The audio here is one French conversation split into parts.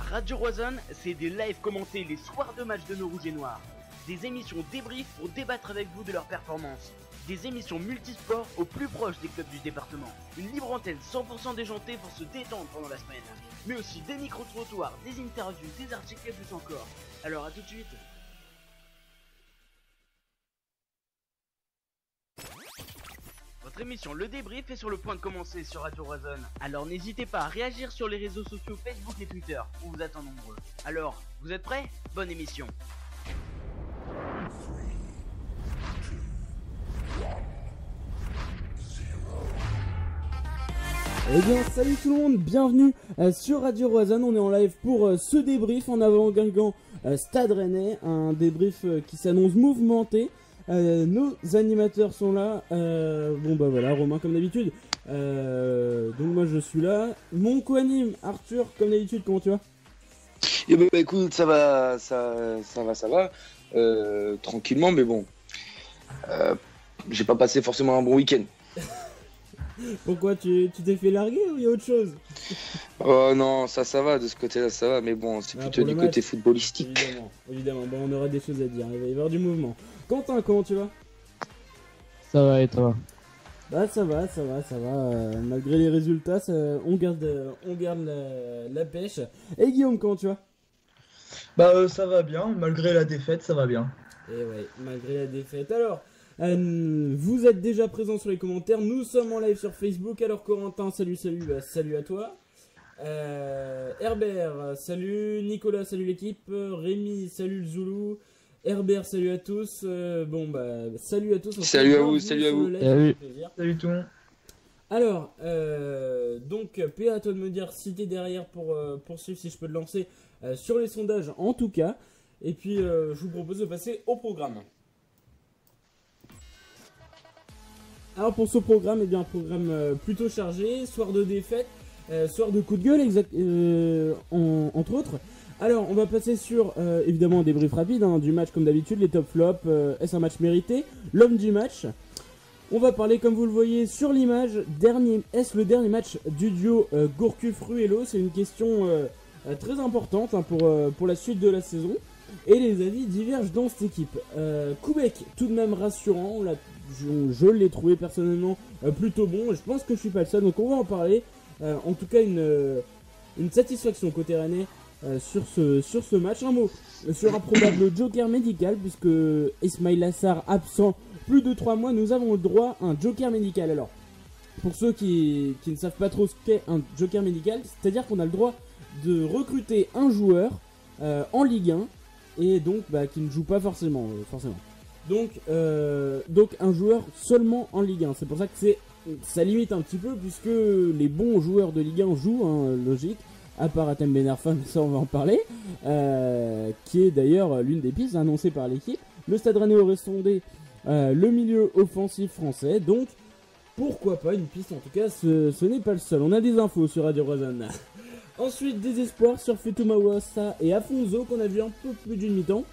Radio Roison, c'est des lives commentés les soirs de match de nos Rouges et Noirs. Des émissions débrief pour débattre avec vous de leurs performances. Des émissions multisports au plus proche des clubs du département. Une libre antenne 100% déjantée pour se détendre pendant la semaine. Mais aussi des micro-trottoirs, des interviews, des articles et plus encore. Alors à tout de suite. Votre émission Le Débrief est sur le point de commencer sur Radio Roison. Alors n'hésitez pas à réagir sur les réseaux sociaux Facebook et Twitter, on vous attend nombreux. Alors, vous êtes prêts? Bonne émission. Eh bien salut tout le monde, bienvenue sur Radio Roison. On est en live pour ce débrief en avant Guingamp Stade Rennais. Un débrief qui s'annonce mouvementé. Nos animateurs sont là. Bon bah voilà, Romain comme d'habitude. Donc moi je suis là. Mon co-anime Arthur comme d'habitude, comment tu vas? Eh ben écoute, ça va. Tranquillement, mais bon. J'ai pas passé forcément un bon week-end. Pourquoi tu t'es fait larguer ou il y a autre chose? Oh non, ça va, de ce côté-là ça va, mais bon, c'est plutôt du côté footballistique. Évidemment, bon, on aura des choses à dire, il va y avoir du mouvement. Quentin, comment tu vas? Ça va et toi? Bah ça va, malgré les résultats, on garde la pêche. Et Guillaume, comment tu vas? Bah ça va bien, malgré la défaite, ça va bien. Et ouais, malgré la défaite. Alors, vous êtes déjà présents sur les commentaires, nous sommes en live sur Facebook. Alors Corentin, salut à toi. Herbert, salut. Nicolas, salut l'équipe. Rémi, salut le Zoulou. Herbert, salut à tous. Bon bah salut à tous. Salut à vous. Salut tout le monde. Alors, donc PA, à toi de me dire si t'es derrière pour poursuivre, si je peux te lancer sur les sondages en tout cas. Et puis je vous propose de passer au programme. Alors pour ce programme, eh bien un programme plutôt chargé, soir de défaite, soir de coup de gueule entre autres. Alors on va passer sur évidemment un débrief rapide du match comme d'habitude, les top flops, est-ce un match mérité, l'homme du match. On va parler comme vous le voyez sur l'image, est-ce le dernier match du duo Gourcuff-Ruello? C'est une question très importante pour la suite de la saison. Et les avis divergent dans cette équipe. Koubek, tout de même rassurant, je l'ai trouvé personnellement plutôt bon. Je pense que je suis pas le seul, donc on va en parler. En tout cas, une satisfaction côté rennais sur ce match. Un mot sur un probable joker médical, puisque Ismail Assar absent plus de 3 mois, nous avons le droit à un joker médical. Alors, pour ceux qui ne savent pas trop ce qu'est un joker médical, c'est-à-dire qu'on a le droit de recruter un joueur en Ligue 1 et donc qui ne joue pas forcément. Donc un joueur seulement en Ligue 1. C'est pour ça que ça limite un petit peu, puisque les bons joueurs de Ligue 1 jouent, logique, à part Atem Ben Arfa, mais ça on va en parler, qui est d'ailleurs l'une des pistes annoncées par l'équipe. Le Stade Rennais aurait sondé le milieu offensif français, donc pourquoi pas une piste, en tout cas ce n'est pas le seul. On a des infos sur Radio Roison. Ensuite, des espoirs sur Fetou Mawassa et Afonso qu'on a vu un peu plus d'une mi-temps.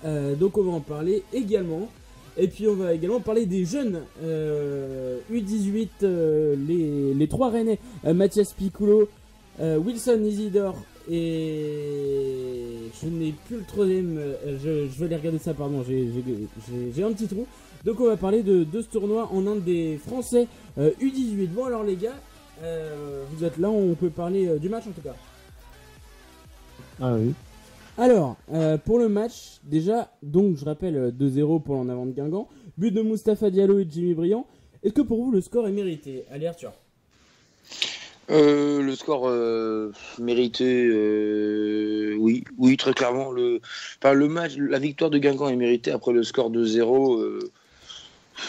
Donc on va en parler également. Et puis on va également parler des jeunes U18, les 3 Rennais, Mathias Piccolo, Wilson Isidore et je n'ai plus le troisième, je vais aller regarder ça, pardon, j'ai un petit trou. Donc on va parler de ce tournoi en Inde des Français U18. Bon alors les gars, vous êtes là, on peut parler du match en tout cas. Ah oui. Alors, pour le match, déjà, donc je rappelle 2-0 pour l'en avant de Guingamp. But de Mustapha Diallo et de Jimmy Briand. Est-ce que pour vous le score est mérité? Allez Arthur. Le score mérité, oui, très clairement. Le match, la victoire de Guingamp est méritée. Après le score de 0,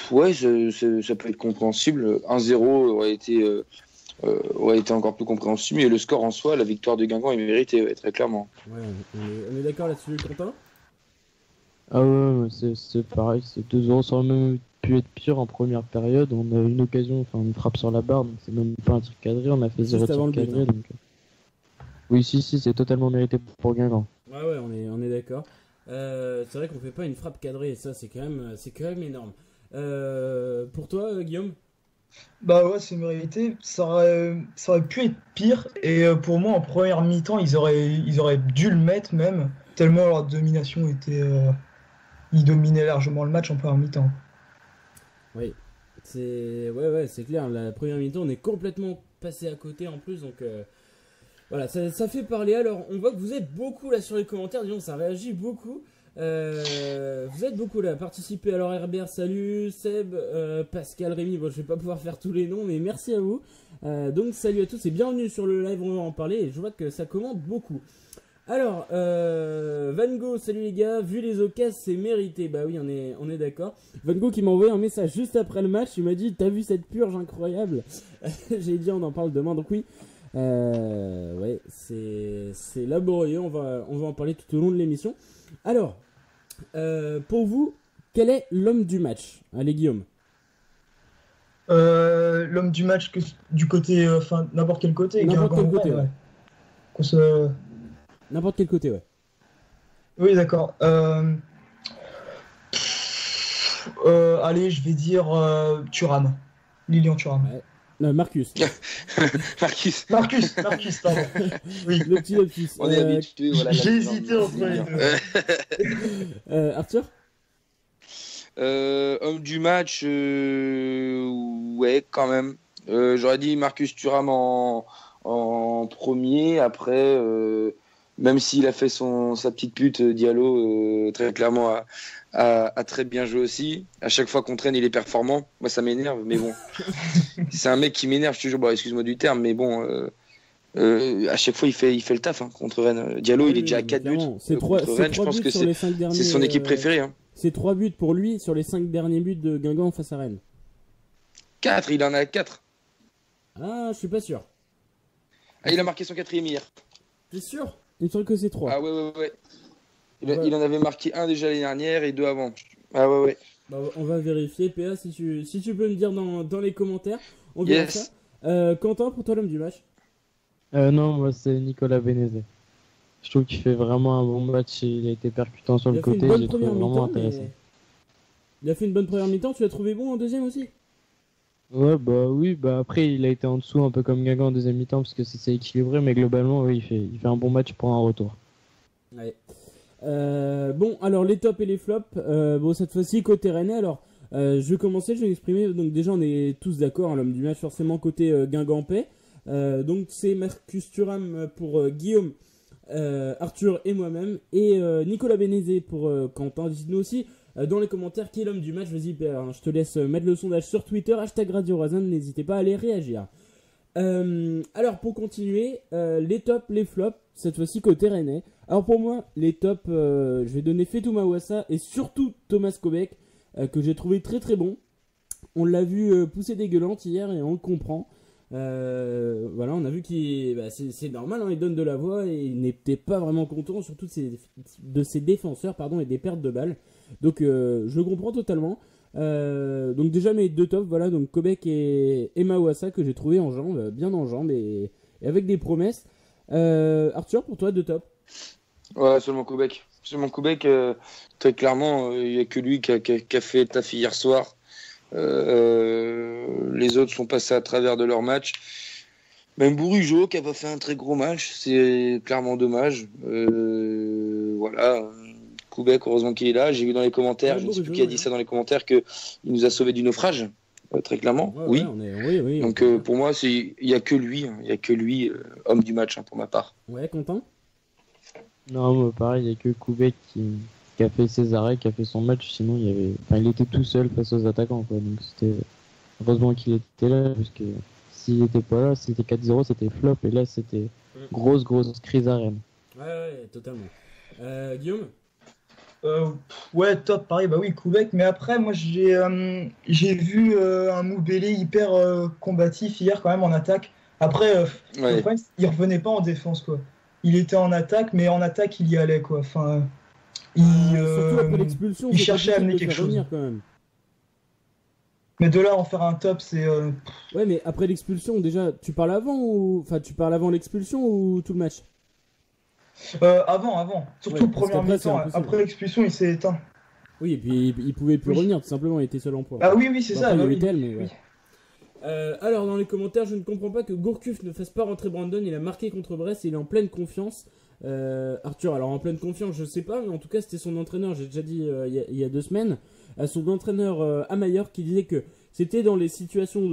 ouais, ça peut être compréhensible. 1-0 aurait été encore plus compréhensible. Mais le score en soi, la victoire de Guingamp est méritée, ouais, très clairement. Ouais, on est d'accord là-dessus, Quentin? Ah ouais, c'est pareil, c'est 2-0, ça aurait même pu être pire en première période. On a eu une occasion, enfin une frappe sur la barre, donc c'est même pas un tir cadré, on a fait 0 tir cadré. Donc... Oui, si, c'est totalement mérité pour Guingamp. Ouais, on est d'accord. C'est vrai qu'on fait pas une frappe cadrée, et ça c'est quand même énorme. Pour toi, Guillaume? Bah ouais, c'est mérité. Ça aurait pu être pire. Et pour moi, en première mi-temps, ils auraient dû le mettre même, tellement leur domination était... Ils dominaient largement le match en première mi-temps. Oui, c'est clair. La première mi-temps, on est complètement passé à côté en plus, donc voilà, ça fait parler. Alors, on voit que vous êtes beaucoup là sur les commentaires. Disons, ça réagit beaucoup. Vous êtes beaucoup là à participer. Alors, Herbert, salut. Seb, Pascal, Rémi. Bon, je vais pas pouvoir faire tous les noms, mais merci à vous. Donc, salut à tous et bienvenue sur le live. On va en parler. Et je vois que ça commente beaucoup. Alors, Van Gogh, salut les gars, vu les occasions, c'est mérité. Bah oui, on est d'accord. Van Gogh qui m'a envoyé un message juste après le match, il m'a dit, t'as vu cette purge incroyable? J'ai dit, on en parle demain, donc oui. Ouais, c'est laborieux, on va en parler tout au long de l'émission. Alors, pour vous, quel est l'homme du match? Allez, Guillaume. L'homme du match, du côté, enfin, n'importe quel côté. N'importe quel côté, ouais. Qu'on se... N'importe quel côté, ouais. Oui, d'accord. Allez, je vais dire Thuram. Lilian Thuram. Ouais. Non, Marcus. Marcus, pardon. Oui. Le petit lapsus. on est habitué. Voilà, J'ai hésité entre les deux. Arthur? Homme du match, ouais, quand même. J'aurais dit Marcus Thuram en premier. Après, même s'il a fait sa petite pute, Diallo, très clairement, a très bien joué aussi. À chaque fois qu'on traîne, il est performant. Moi, ça m'énerve, mais bon. C'est un mec qui m'énerve, je te jure. Bon, excuse-moi du terme, mais bon, à chaque fois, il fait le taf contre Rennes. Diallo, il est déjà à 4 buts. Contre Rennes, je pense que c'est son équipe préférée. Hein. C'est 3 buts pour lui sur les 5 derniers buts de Guingamp face à Rennes. 4, il en a 4. Ah, je suis pas sûr. Ah, il a marqué son 4e hier. T'es sûr? Il me semble que c'est 3. Ah ouais. Il en avait marqué 1 déjà l'année dernière et 2 avant. Ah ouais. Bah, on va vérifier. PA, si tu peux me dire dans les commentaires, on verra ça. Quentin, pour toi l'homme du match? Non, moi c'est Nicolas Bénézé. Je trouve qu'il fait vraiment un bon match. Il a été percutant sur le côté. J'ai trouvé vraiment intéressant. Il a fait une bonne première mi-temps. Tu l'as trouvé bon en deuxième aussi? Ouais, bah oui. Bah après, il a été en dessous, un peu comme Guingamp en deuxième mi-temps, parce que c'est équilibré. Mais globalement, oui, il fait un bon match pour un retour. Ouais. Bon, alors les tops et les flops. Bon, cette fois-ci, côté Rennais. Alors, je vais commencer, je vais m'exprimer. Donc, déjà, on est tous d'accord. Hein, l'homme du match, forcément, côté Guingampais. Donc, c'est Marcus Thuram pour Guillaume, Arthur et moi-même. Et Nicolas Bénézé pour Quentin. Dites-nous aussi dans les commentaires qui est l'homme du match. Vas-y, Père, hein, je te laisse mettre le sondage sur Twitter. #Radio Roisin. N'hésitez pas à aller réagir. Alors, pour continuer, les tops, les flops. Cette fois-ci, côté Rennais. Alors pour moi, les tops, je vais donner Fetou Mawassa et surtout Thomas Kobek, que j'ai trouvé très très bon. On l'a vu pousser des gueulantes hier et on le comprend. Voilà, on a vu qu'il, c'est normal, hein, il donne de la voix et il n'était pas vraiment content, surtout de ses défenseurs, et des pertes de balles. Donc je le comprends totalement. Donc déjà mes deux tops, voilà, donc Kobek et Mawassa que j'ai trouvé en jambes, bien en jambes et avec des promesses. Arthur, pour toi, deux tops? Ouais, seulement Kobek. Très clairement, il n'y a que lui qui a fait le taf hier soir. Les autres sont passés à travers de leur match. Même Bourigeaud qui n'a pas fait un très gros match, c'est clairement dommage. Voilà. Kobek, heureusement qu'il est là. J'ai vu dans les commentaires, je ne sais plus qui a dit ça dans les commentaires, qu'il nous a sauvé du naufrage. Très clairement, ouais, oui. Oui. Donc pour moi, il n'y a que lui, homme du match, pour ma part. Ouais, Quentin? Non, moi, pareil, il n'y a que Koubek qui a fait ses arrêts, qui a fait son match. Sinon, il était tout seul face aux attaquants, quoi. Donc, heureusement qu'il était là, parce que s'il n'était pas là, c'était 4-0, c'était flop. Et là, c'était grosse crise à Rennes. Ouais, totalement. Guillaume? Ouais, top, pareil, bah oui, Koubek. Mais après, moi, j'ai vu un Moubélé hyper combatif hier, quand même, en attaque. Après, le problème, il revenait pas en défense, quoi. Il était en attaque, mais en attaque, il y allait, quoi. Enfin, surtout après l'expulsion, il cherchait à amener quelque chose. Quand même. Mais de là, en faire un top, c'est... Ouais, mais après l'expulsion, déjà, tu parles avant l'expulsion ou tout le match? Avant. Surtout première mi-temps. Après l'expulsion, il s'est éteint. Oui, et puis il pouvait plus revenir, tout simplement, il était seul en poids. Ah oui, c'est ça. Il y avait tel, mais ouais. Alors, dans les commentaires, je ne comprends pas que Gourcuff ne fasse pas rentrer Brandon. Il a marqué contre Brest et il est en pleine confiance. Arthur, alors en pleine confiance, je sais pas, mais en tout cas, c'était son entraîneur, j'ai déjà dit il y a 2 semaines, son entraîneur Amayer qui disait que c'était dans les situations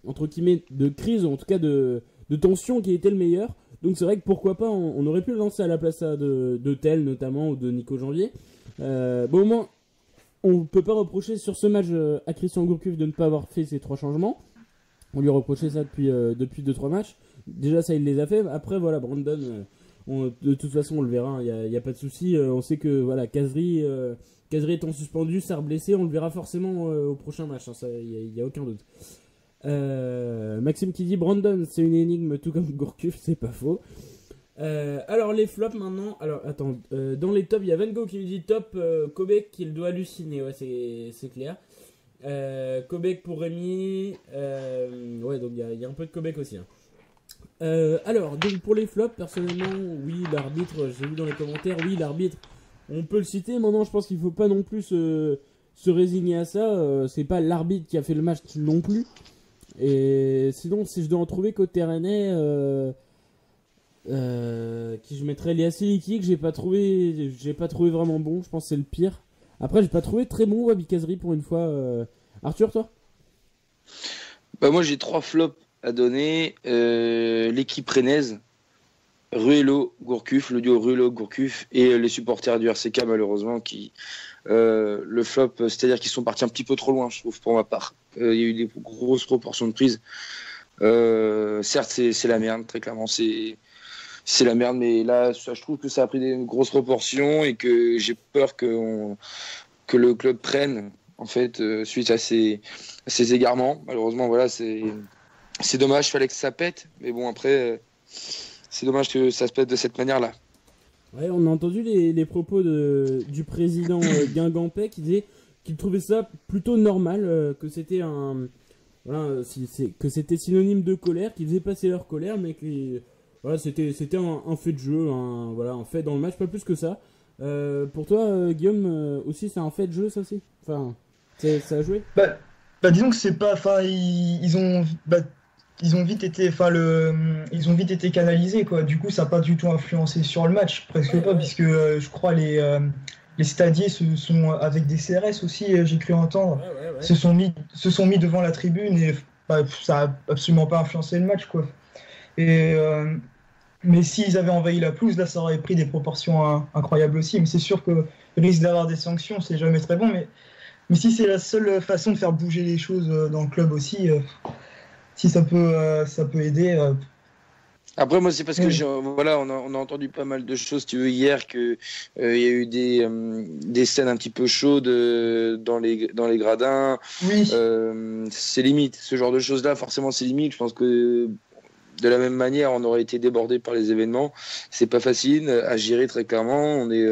entre guillemets, de crise, ou en tout cas de tension, qui était le meilleur. Donc c'est vrai que pourquoi pas, on aurait pu le lancer à la place de Tel notamment, ou de Nico Janvier. Bon, au moins, on peut pas reprocher sur ce match à Christian Gourcuff de ne pas avoir fait ces 3 changements. On lui reprochait ça depuis 2-3 matchs. Déjà, ça, il les a fait. Après, voilà, Brandon, de toute façon, on le verra. Il n'y a pas de souci. On sait que voilà, Kazri étant suspendu, Sarr blessé, on le verra forcément au prochain match. Hein, il n'y a aucun doute. Maxime qui dit Brandon, c'est une énigme tout comme Gourcuff, c'est pas faux. Alors, les flops maintenant. Alors, attends. Dans les tops, il y a Vengo qui lui dit top. Kobe qu'il doit halluciner. Ouais, c'est clair. Kobec pour Rémi, ouais, donc il y a un peu de Kobec aussi. Hein. Alors, donc pour les flops, personnellement, oui, l'arbitre, j'ai vu dans les commentaires, oui, l'arbitre, on peut le citer. Maintenant, je pense qu'il faut pas non plus se résigner à ça. C'est pas l'arbitre qui a fait le match non plus. Et sinon, si je dois en trouver côté rennais, qui je mettrais Léa Siliki, que j'ai pas trouvé vraiment bon. Je pense que c'est le pire. Après, j'ai pas trouvé très bon Wabi Kazri pour une fois. Arthur, toi? Bah moi, j'ai 3 flops à donner. L'équipe rennaise, Ruello, Gourcuff, le duo Ruello-Gourcuff, et les supporters du RCK, malheureusement, qui le flop, c'est-à-dire qu'ils sont partis un petit peu trop loin, je trouve, pour ma part. Il y a eu des grosses proportions de prise. Certes, c'est la merde, très clairement, c'est la merde, mais là, je trouve que ça a pris des grosses proportions et que j'ai peur que le club prenne, en fait, suite à ces égarements. Malheureusement, voilà, c'est dommage, il fallait que ça pète, mais bon, après, c'est dommage que ça se pète de cette manière-là. Ouais, on a entendu les propos du président Guingampais qui disait qu'il trouvait ça plutôt normal, que c'était que c'était synonyme de colère, qu'ils faisaient passer leur colère, mais que voilà, c'était un fait de jeu, un fait dans le match, pas plus que ça. Pour toi, Guillaume, aussi, c'est un fait de jeu, ça aussi? Enfin, ça a joué? Bah disons que c'est pas, enfin, ils ont vite été, ils ont vite été canalisés, quoi. Du coup, ça n'a pas du tout influencé sur le match, presque pas, puisque je crois les stadiers se sont avec des CRS aussi, j'ai cru entendre, se sont mis devant la tribune et ça a absolument pas influencé le match, quoi. Et mais s'ils avaient envahi la pelouse, là, ça aurait pris des proportions incroyables aussi. Mais c'est sûr que le risque d'avoir des sanctions, c'est jamais très bon. Mais si c'est la seule façon de faire bouger les choses dans le club aussi, si ça peut aider. Après, moi, c'est parce que voilà, on a entendu pas mal de choses, tu veux, hier, que il y a eu des scènes un petit peu chaudes dans les gradins. Oui. C'est limite. Ce genre de choses-là, forcément, c'est limite. Je pense que de la même manière, on aurait été débordé par les événements. C'est pas facile à gérer, très clairement. On est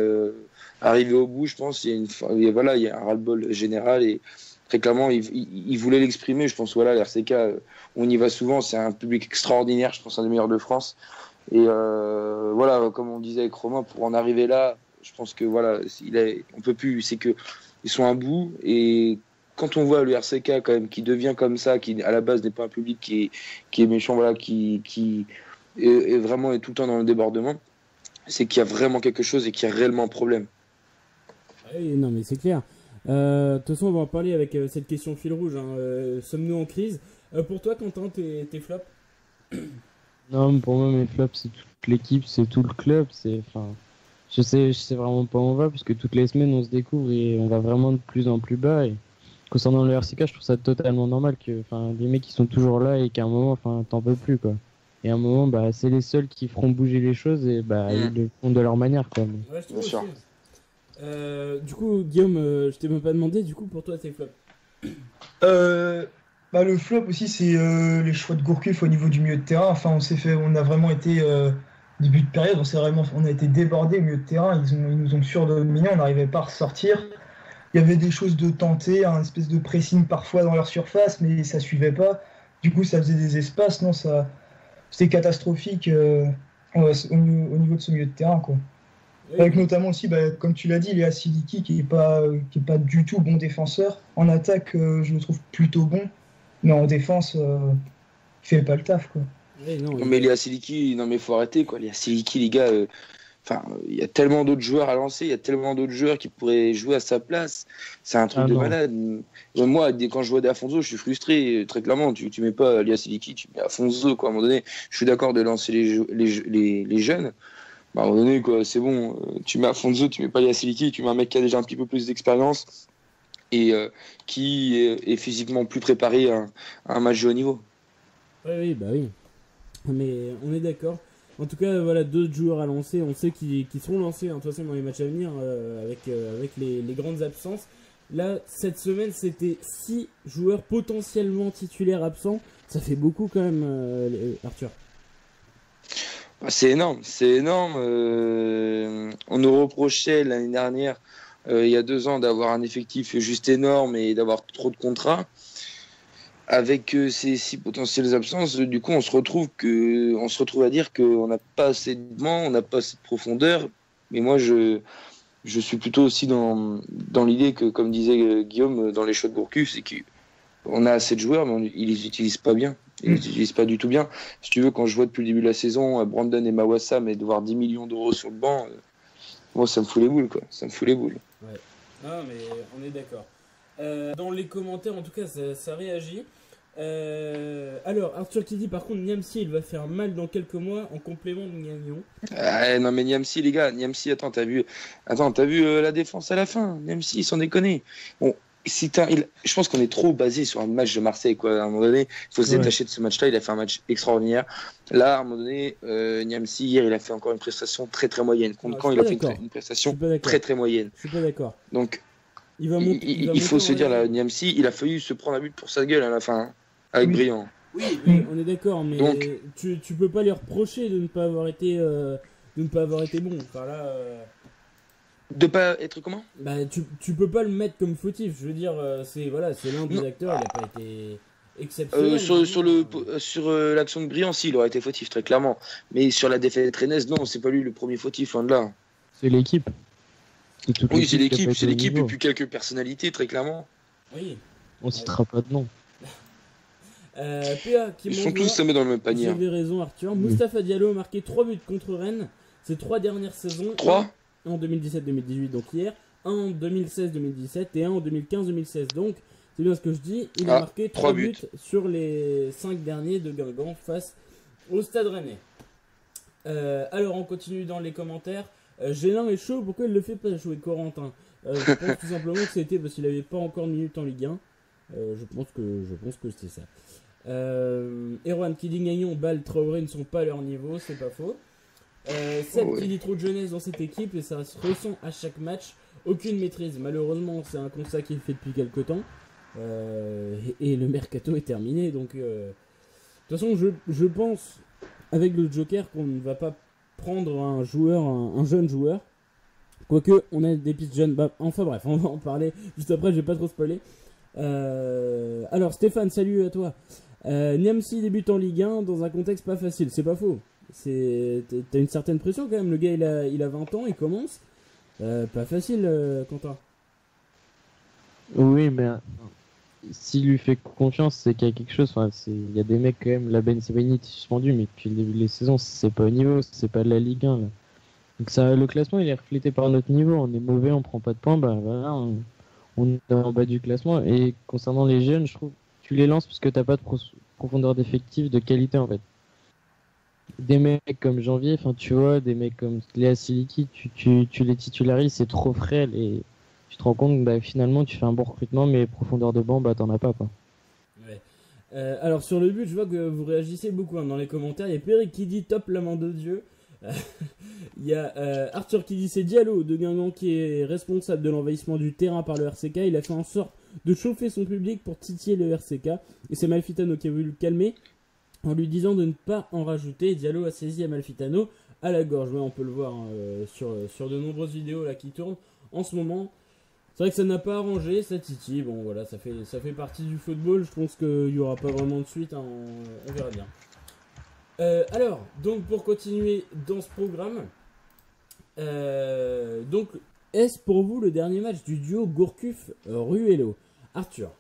arrivé au bout, je pense. Il y a un ras-le-bol général et très clairement, il voulait l'exprimer. Je pense, voilà, l'RCK, on y va souvent. C'est un public extraordinaire. Je pense un des meilleurs de France. Et voilà, comme on disait avec Romain, pour en arriver là, je pense que voilà, on peut plus. C'est que ils sont à bout et quand on voit le RCK quand même qui devient comme ça, qui à la base n'est pas un public qui est méchant, voilà, qui est vraiment tout le temps dans le débordement, c'est qu'il y a vraiment quelque chose et qu'il y a réellement un problème. Oui, non mais c'est clair. De toute façon, on va en parler avec cette question fil rouge. Hein. Sommes-nous en crise? Pour toi, Quentin, tes flops? Non, pour moi, mes flops, c'est toute l'équipe, c'est tout le club. je sais vraiment pas où on va, parce que toutes les semaines on se découvre et on va vraiment de plus en plus bas. Et concernant le RCK, je trouve ça totalement normal que, les mecs qui sont toujours là et qu'à un moment, t'en peux plus, quoi. Et à un moment, c'est les seuls qui feront bouger les choses et ils le font de leur manière, quoi. Ouais, je trouve aussi. Du coup, Guillaume, je t'ai même pas demandé, du coup, pour toi, c'est flop. Le flop aussi, c'est les choix de Gourcuff au niveau du milieu de terrain. Enfin, on a vraiment été début de période, on a été débordé au milieu de terrain. Ils nous ont surdominés, on n'arrivait pas à ressortir. Il y avait des choses de tenter, un espèce de pressing parfois dans leur surface, mais ça suivait pas. Du coup, ça faisait des espaces. Non, c'était catastrophique au niveau de ce milieu de terrain, quoi. Oui. Avec notamment aussi, comme tu l'as dit, Léa Siliki qui est pas du tout bon défenseur. En attaque, je le trouve plutôt bon, mais en défense, il fait pas le taf, quoi. Oui, non, Mais Léa Siliki, non mais faut arrêter quoi. Léa Siliki, les gars, il y a tellement d'autres joueurs à lancer, il y a tellement d'autres joueurs qui pourraient jouer à sa place. C'est un truc de malade. Moi, quand je vois des Afonso, je suis frustré, très clairement. Tu mets pas Léa Siliki, tu mets Afonso, quoi. À un moment donné, je suis d'accord de lancer les jeunes. À un moment donné, quoi, c'est bon. Tu mets Afonso, tu mets pas Léa Siliki, tu mets un mec qui a déjà un petit peu plus d'expérience et qui est physiquement plus préparé à un match de haut niveau. Oui, oui. Mais on est d'accord. En tout cas, voilà, 2 joueurs à lancer. On sait qu'ils seront lancés, de toute façon, dans les matchs à venir, avec les grandes absences. Là, cette semaine, c'était 6 joueurs potentiellement titulaires absents. Ça fait beaucoup quand même, Arthur. C'est énorme. On nous reprochait l'année dernière, il y a 2 ans, d'avoir un effectif juste énorme et d'avoir trop de contrats. Avec ces 6 potentielles absences, du coup, on se retrouve à dire qu'on n'a pas assez de banc, on n'a pas assez de profondeur. Mais moi, je suis plutôt aussi dans l'idée que, comme disait Guillaume, dans les choix de Gourcuff, c'est qu'on a assez de joueurs, mais ils les utilisent pas bien. Ils les utilisent pas du tout bien. Si tu veux, quand je vois depuis le début de la saison, Brandon et Mawassa, mais devoir 10 millions d'euros sur le banc, moi, ça me fout les boules, quoi. Ça me fout les boules. Ouais. Ah, mais on est d'accord. Dans les commentaires, en tout cas, ça réagit. Alors, Arthur qui dit par contre, Niamsi il va faire mal dans quelques mois en complément de Gagnon. Non, mais Niamsi, les gars, attends, t'as vu la défense à la fin. Niamsi, sans déconner. Bon, je pense qu'on est trop basé sur un match de Marseille, quoi. À un moment donné, il faut se détacher de ce match-là. Il a fait un match extraordinaire. Là, à un moment donné, Niamsi, hier, il a fait encore une prestation très très moyenne. Contre Caen, il a fait une prestation très très moyenne. Je suis pas d'accord. Donc, il faut se dire, là, Niamsi, il a failli se prendre un but pour sa gueule à la fin, avec Briand. Oui, on est d'accord, mais donc, tu peux pas lui reprocher de ne pas avoir été bon. Enfin là. De pas être comment ? Tu peux pas le mettre comme fautif. Je veux dire, c'est l'un des acteurs. Il a pas été exceptionnel. Sur l'action de Briand, si, il aurait été fautif très clairement. Mais sur la défaite rennaise, non, c'est pas lui le premier fautif, loin de là. C'est l'équipe. Oui, c'est l'équipe et puis quelques personnalités, très clairement. Oui. On citera pas de nom. PA qui Ils sont tous tombés dans le même panier. J'avais raison, Arthur. Moustapha Diallo a marqué 3 buts contre Rennes ces 3 dernières saisons. 3 en 2017-2018, donc hier, 1 en 2016-2017 et 1 en 2015-2016. Donc, c'est bien ce que je dis. Il a marqué 3 buts sur les 5 derniers de Guingamp face au Stade Rennais. Alors, on continue dans les commentaires. Gélin est chaud, pourquoi il le fait pas jouer Corentin? Je pense tout simplement que c'était parce qu'il n'avait pas encore de minutes en Ligue 1. Je pense que c'était ça. Erwan qui dit Gagnon, Ball, Traoré ne sont pas à leur niveau, c'est pas faux. Seb qui dit trop de jeunesse dans cette équipe et ça se ressent à chaque match. Aucune maîtrise. Malheureusement, c'est un constat qui est fait depuis quelques temps. Et le mercato est terminé. Donc, de toute façon, je pense, avec le Joker, qu'on ne va pas prendre un jeune joueur. Quoique, on a des pistes jeunes. Enfin bref, on va en parler juste après, je vais pas trop spoiler. Alors, Stéphane, salut à toi. Niamsi débute en Ligue 1 dans un contexte pas facile. C'est pas faux. T'as une certaine pression quand même. Le gars, il a 20 ans, il commence. Pas facile, Quentin. Oui, mais s'il lui fait confiance, c'est qu'il y a quelque chose. Il y a des mecs quand même. La Ben Sebaini est suspendu, mais depuis le début des saisons, c'est pas au niveau, c'est pas de la Ligue 1. Là. Donc le classement, il est reflété par notre niveau. On est mauvais, on prend pas de points. Voilà, on est en bas du classement. Et concernant les jeunes, je trouve, tu les lances parce que t'as pas de profondeur d'effectif de qualité en fait. des mecs comme Janvier, enfin tu vois, des mecs comme Léa Siliki, tu les titularises, c'est trop frêle et tu te rends compte que bah, finalement tu fais un bon recrutement, mais profondeur de banc, bah t'en as pas quoi. Ouais. Alors sur le but, je vois que vous réagissez beaucoup dans les commentaires. Il y a Perry qui dit top la main de Dieu. Il y a Arthur qui dit c'est Diallo de Guingamp qui est responsable de l'envahissement du terrain par le RCK. Il a fait en sorte de chauffer son public pour titiller le RCK. Et c'est Amalfitano qui a voulu le calmer en lui disant de ne pas en rajouter. Diallo a saisi Amalfitano à la gorge. Ouais, on peut le voir sur de nombreuses vidéos là qui tournent en ce moment. C'est vrai que ça n'a pas arrangé, ça titille. Bon voilà, ça fait partie du football. Je pense qu'il n'y aura pas vraiment de suite, hein, on verra bien. Alors, donc pour continuer dans ce programme, donc est-ce pour vous le dernier match du duo Gourcuff-Ruello? Arthur?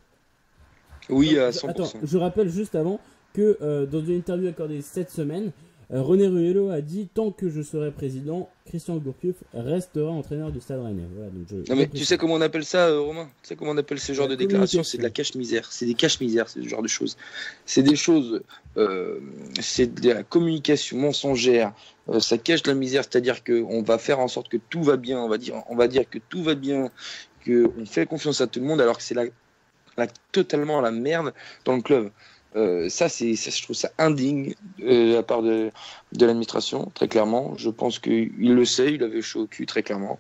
Oui, à 100%. Attends, je rappelle juste avant que dans une interview accordée cette semaine, René Ruello a dit tant que je serai président, Christian Gourcuff restera entraîneur du Stade Rennais. Voilà, donc non mais tu sais comment on appelle ça, Romain? Tu sais comment on appelle ce genre de déclaration? C'est de la cache-misère. C'est des cache-misères, ce genre de choses. C'est des choses, c'est de la communication mensongère. Ça cache la misère, c'est-à-dire qu'on va faire en sorte que tout va bien. On va dire que tout va bien, qu'on fait confiance à tout le monde, alors que c'est totalement la merde dans le club. Ça, je trouve ça indigne de la part de l'administration, très clairement. Je pense qu'il le sait, il avait chaud au cul, très clairement.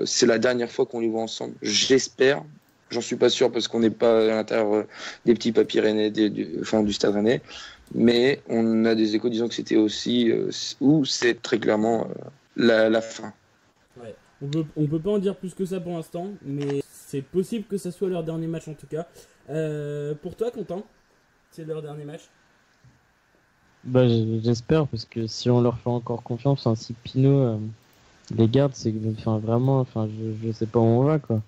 C'est la dernière fois qu'on les voit ensemble. J'espère, j'en suis pas sûr parce qu'on n'est pas à l'intérieur des petits papiers rennais, du Stade Rennais, mais on a des échos disant que c'était aussi où c'est très clairement la fin. Ouais. On peut pas en dire plus que ça pour l'instant, mais c'est possible que ça soit leur dernier match en tout cas. Pour toi, Quentin? C'est leur dernier match? Bah j'espère, parce que si on leur fait encore confiance, hein, si Pinot les garde, c'est vraiment, je sais pas où on va quoi.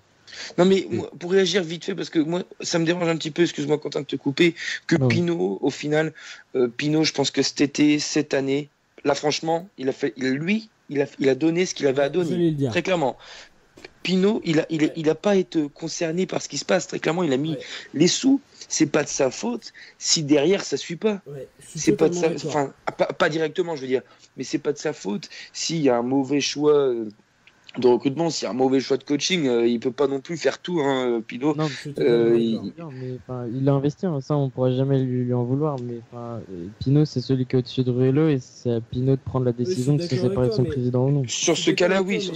Non mais moi, pour réagir vite fait, parce que moi ça me dérange un petit peu, excuse-moi Quentin de te couper, que non. Pinot au final, Pinot je pense que cette année, là franchement, il a donné ce qu'il avait à donner, très clairement. Pinot, il a pas été concerné par ce qui se passe, très clairement, il a mis les sous. C'est pas de sa faute si derrière ça suit pas. Ouais, c'est pas de sa, enfin pas directement je veux dire, mais c'est pas de sa faute s'il y a un mauvais choix de recrutement, s'il y a un mauvais choix de coaching, il peut pas non plus faire tout, hein, Pinot. Non, il a investi, hein, ça on pourrait jamais lui en vouloir, mais Pinot c'est celui qui est au-dessus de Ruello et c'est à Pinot de prendre la décision de se séparer de son président ou non. Sur ce cas-là, oui,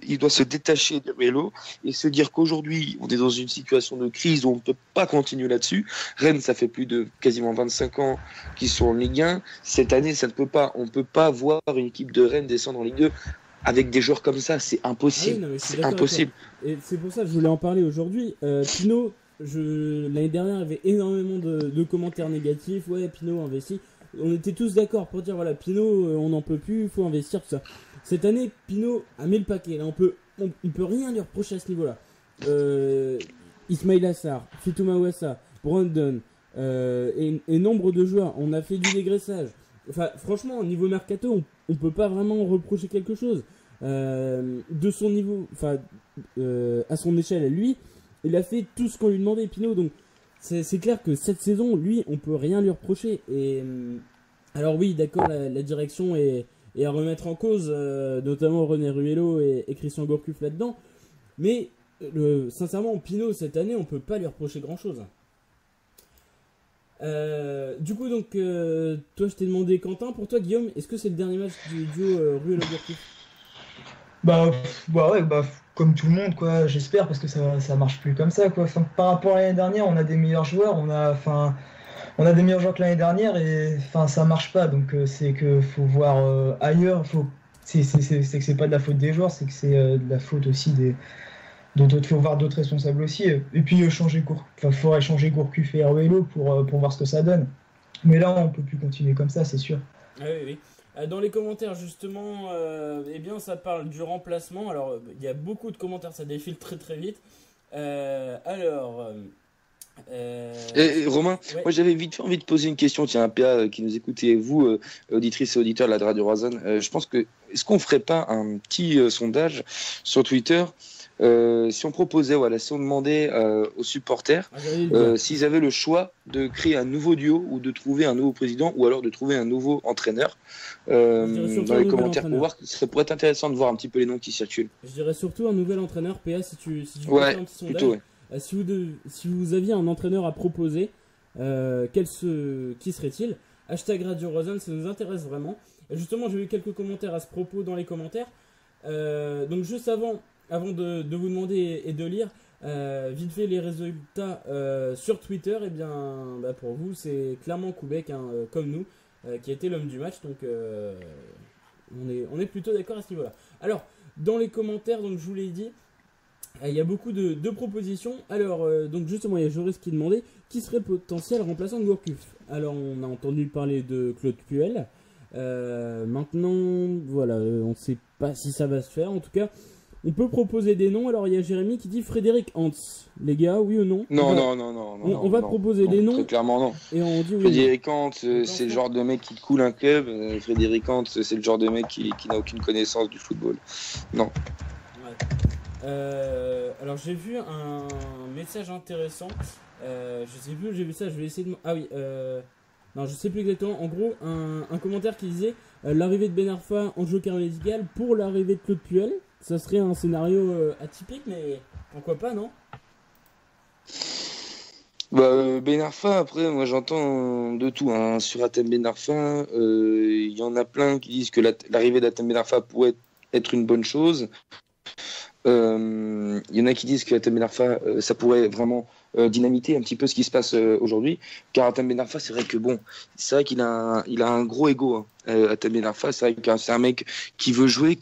il doit se détacher de Ruello et se dire qu'aujourd'hui on est dans une situation de crise où on ne peut pas continuer là-dessus. Rennes, ça fait plus de quasiment 25 ans qu'ils sont en Ligue 1. Cette année, on peut pas voir une équipe de Rennes descendre en Ligue 2. Avec des joueurs comme ça, c'est impossible. Ah oui, c'est impossible. Et c'est pour ça que je voulais en parler aujourd'hui. Pinot, l'année dernière, il y avait énormément de commentaires négatifs. Ouais, Pinot investit. On était tous d'accord pour dire voilà, Pinot, on n'en peut plus, il faut investir, tout ça. Cette année, Pinot a mis le paquet. Là, on peut rien lui reprocher à ce niveau-là. Ismail Assar, Fitouma Ouassa, Brandon et nombre de joueurs. On a fait du dégraissage. Enfin, franchement, au niveau mercato, on peut pas vraiment reprocher quelque chose. De son niveau, à son échelle à lui, il a fait tout ce qu'on lui demandait, Pinot. Donc, c'est clair que cette saison, lui, on peut rien lui reprocher. Et alors oui, d'accord, la direction est à remettre en cause, notamment René Ruello et Christian Gourcuff là-dedans. Mais sincèrement, Pinot cette année, on peut pas lui reprocher grand-chose. Du coup, donc, toi, je t'ai demandé Quentin. Pour toi, Guillaume, est-ce que c'est le dernier match du duo Ruello-Gourcuff? Ouais, comme tout le monde, quoi. J'espère, parce que ça marche plus comme ça, quoi. Enfin, par rapport à l'année dernière, on a des meilleurs joueurs, on a des meilleurs joueurs que l'année dernière, et ça marche pas. Donc, c'est que faut voir ailleurs. C'est que c'est pas de la faute des joueurs, c'est que c'est de la faute aussi faut voir d'autres responsables aussi. Et puis faudrait changer Gourcuff et Ruello pour voir ce que ça donne. Mais là, on peut plus continuer comme ça, c'est sûr. Ah oui. Dans les commentaires, justement, eh bien, ça parle du remplacement. Alors, il y a beaucoup de commentaires, ça défile très très vite. Romain, ouais. Moi j'avais vite fait envie de poser une question. Tiens, un PA qui nous écoutez, vous, auditrices et auditeurs de la Radio Roazhon, je pense que est-ce qu'on ferait pas un petit sondage sur Twitter si on proposait, voilà, si on demandait aux supporters s'ils avaient le choix de créer un nouveau duo ou de trouver un nouveau président ou alors de trouver un nouveau entraîneur dans les commentaires pour voir, ça pourrait être intéressant de voir un petit peu les noms qui circulent. Je dirais surtout un nouvel entraîneur, PA, si tu ouais, fais un petit sondage. plutôt, ouais. Si vous aviez un entraîneur à proposer, qui serait-il? Hashtag Radio Rosen, ça nous intéresse vraiment. Et justement, j'ai eu quelques commentaires à ce propos dans les commentaires. Donc juste avant de vous demander et de lire vite fait les résultats sur Twitter, et bien pour vous c'est clairement Koubek, hein, comme nous, qui a été l'homme du match, donc on est plutôt d'accord à ce niveau-là. Alors dans les commentaires, donc je vous l'ai dit, il y a beaucoup de propositions. Alors donc justement il y a Joris qui demandait qui serait potentiel remplaçant de Gourcuff. Alors on a entendu parler de Claude Puel. Maintenant voilà, on ne sait pas si ça va se faire. En tout cas, on peut proposer des noms. Alors il y a Jérémy qui dit Frédéric Hans. Les gars, oui ou non? Non. On va proposer des noms. Très clairement non. Et on dit oui. Frédéric Hans, c'est le genre de mec qui coule un club. Frédéric Hans, c'est le genre de mec qui n'a aucune connaissance du football. Non. Ouais. Alors j'ai vu un message intéressant. Je sais plus où j'ai vu ça. Je vais essayer de. Ah oui. Non, je sais plus exactement. En gros, un commentaire qui disait l'arrivée de Ben Arfa en joker médical pour l'arrivée de Claude Puel. Ça serait un scénario atypique, mais pourquoi pas, non? Ben Arfa, après, moi j'entends de tout. Hein. Sur Hatem Ben Arfa, il y en a plein qui disent que l'arrivée d'Hatem Ben Arfa pourrait être une bonne chose. Il y en a qui disent que Hatem Ben Arfa, ça pourrait vraiment dynamiter un petit peu ce qui se passe aujourd'hui. Car Hatem Ben Arfa, c'est vrai que bon, c'est vrai qu'il a un gros ego. Hein. Hatem Ben Arfa, c'est vrai que c'est un mec qui veut jouer,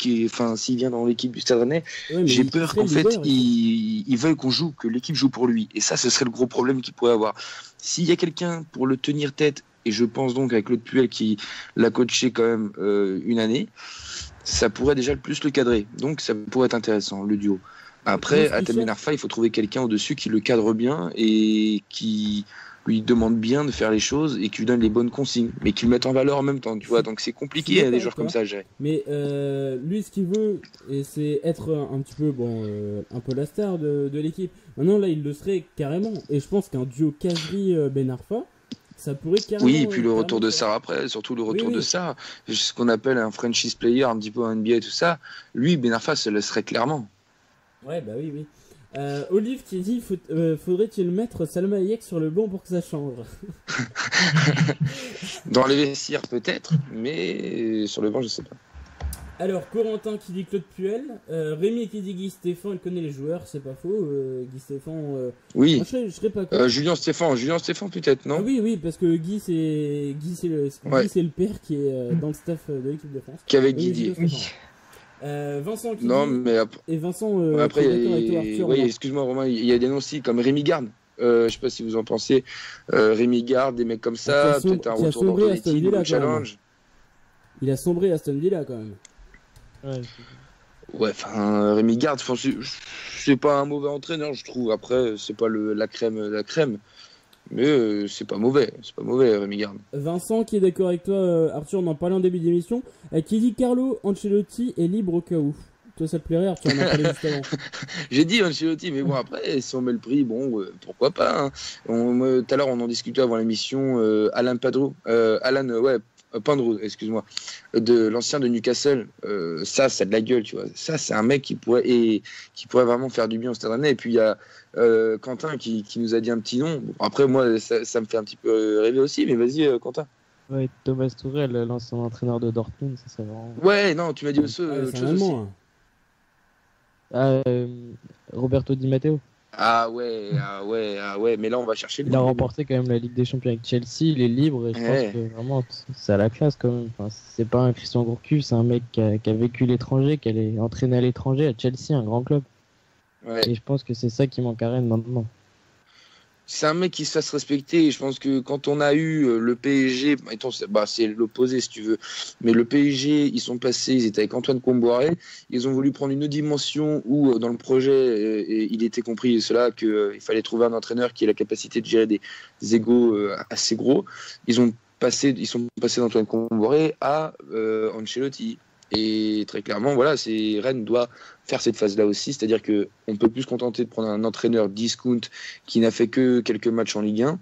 s'il vient dans l'équipe du Stade Rennais, j'ai peur qu'en fait il veuille que l'équipe joue pour lui. Et ça, ce serait le gros problème qu'il pourrait avoir. S'il y a quelqu'un pour le tenir tête, et je pense donc avec Claude Puel qui l'a coaché quand même une année, ça pourrait déjà le plus le cadrer. Donc ça pourrait être intéressant, le duo. Après, Hatem Ben Arfa, il faut trouver quelqu'un au-dessus qui le cadre bien et qui lui demande bien de faire les choses et qui lui donne les bonnes consignes, mais qui le mette en valeur en même temps, tu vois. Donc c'est compliqué, il y a des joueurs comme ça à gérer. Mais lui, ce qu'il veut, c'est être un petit peu, un peu la star de l'équipe. Maintenant, là, il le serait carrément. Et je pense qu'un duo Kazri-Ben Arfa, ça pourrait carrément. Oui, et puis le retour de Sarr après, surtout le retour de Sarr, ce qu'on appelle un franchise player, un petit peu en NBA et tout ça. Lui, Ben Arfa, ça le serait clairement. Ouais, bah oui. Olive qui dit faudrait-il mettre Salma Hayek sur le banc pour que ça change? Dans les vestiaires peut-être, mais sur le banc je sais pas. Alors Corentin qui dit Claude Puel, Rémi qui dit Guy Stéphane, il connaît les joueurs, c'est pas faux. Guy Stéphane. Oui. Moi, je serais pas quoi. Julien Stéphane peut-être, non? Ah oui, parce que Guy c'est le père qui est dans le staff de l'équipe de France. Qui avait Guy. Vincent qui non, dit... mais et Vincent après excuse-moi Romain, il y a des noms aussi comme Rémi Garde. Je sais pas si vous en pensez. Rémi Garde, des mecs comme ça, peut-être un retour d'Antonetti, un challenge. Il a sombré à Aston Villa quand même. Ouais, Rémi Garde, c'est pas un mauvais entraîneur, je trouve. Après, c'est pas la crème. Mais c'est pas mauvais, Rémi Garde. Vincent qui est d'accord avec toi, Arthur, on en parlait en début d'émission, qui dit Carlo Ancelotti est libre au cas où. Toi ça te plairait, Arthur, on en parlait juste avant. J'ai dit Ancelotti, mais bon après, si on met le prix, pourquoi pas. Hein. Tout à l'heure on en discutait avant l'émission, Alan Pandro, excuse-moi, de l'ancien de Newcastle, ça a de la gueule, tu vois. Ça, c'est un mec qui pourrait vraiment faire du bien au Stade Rennais. Et puis il y a Quentin qui nous a dit un petit nom. Bon, après, moi, ça me fait un petit peu rêver aussi, mais vas-y, Quentin. Ouais, Thomas Tuchel, l'ancien entraîneur de Dortmund, ça vraiment. Ouais, non, tu m'as dit autre chose aussi. Roberto Di Matteo. Ah ouais, mais là on va chercher. Il a remporté quand même la Ligue des Champions avec Chelsea, il est libre et je pense que vraiment c'est à la classe quand même. Enfin, c'est pas un Christian Gourcuff, c'est un mec qui a vécu l'étranger, qui est entraîné à l'étranger à Chelsea, un grand club. Ouais. Et je pense que c'est ça qui manque à Rennes maintenant. C'est un mec qui se fasse respecter. Je pense que quand on a eu le PSG, c'est l'opposé si tu veux, mais le PSG, ils sont passés, ils étaient avec Antoine Comboiré, ils ont voulu prendre une autre dimension où dans le projet, il était compris cela qu'il fallait trouver un entraîneur qui ait la capacité de gérer des égos assez gros. Ils sont passés d'Antoine Comboiré à Ancelotti. Et très clairement, voilà, Rennes doit faire cette phase-là aussi, c'est-à-dire qu'on ne peut plus se contenter de prendre un entraîneur discount qui n'a fait que quelques matchs en Ligue 1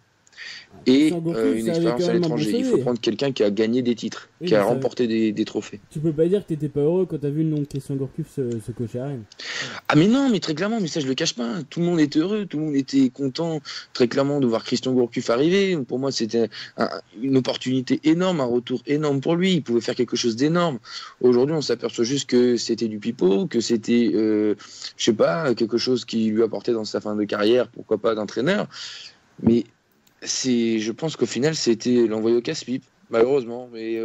et une expérience à l'étranger. Il faut prendre quelqu'un qui a gagné des titres, qui a remporté des trophées. Tu peux pas dire que t'étais pas heureux quand t'as vu le nom de Christian Gourcuff se cocher à Rennes. Ah mais non, mais très clairement, mais ça je le cache pas. Tout le monde était heureux, tout le monde était content très clairement de voir Christian Gourcuff arriver. Pour moi c'était une opportunité énorme, un retour énorme pour lui. Il pouvait faire quelque chose d'énorme. Aujourd'hui on s'aperçoit juste que c'était du pipeau, que c'était, je sais pas, quelque chose qui lui apportait dans sa fin de carrière, pourquoi pas d'entraîneur. Mais je pense qu'au final c'était l'envoyé au casse-pipe, malheureusement. Mais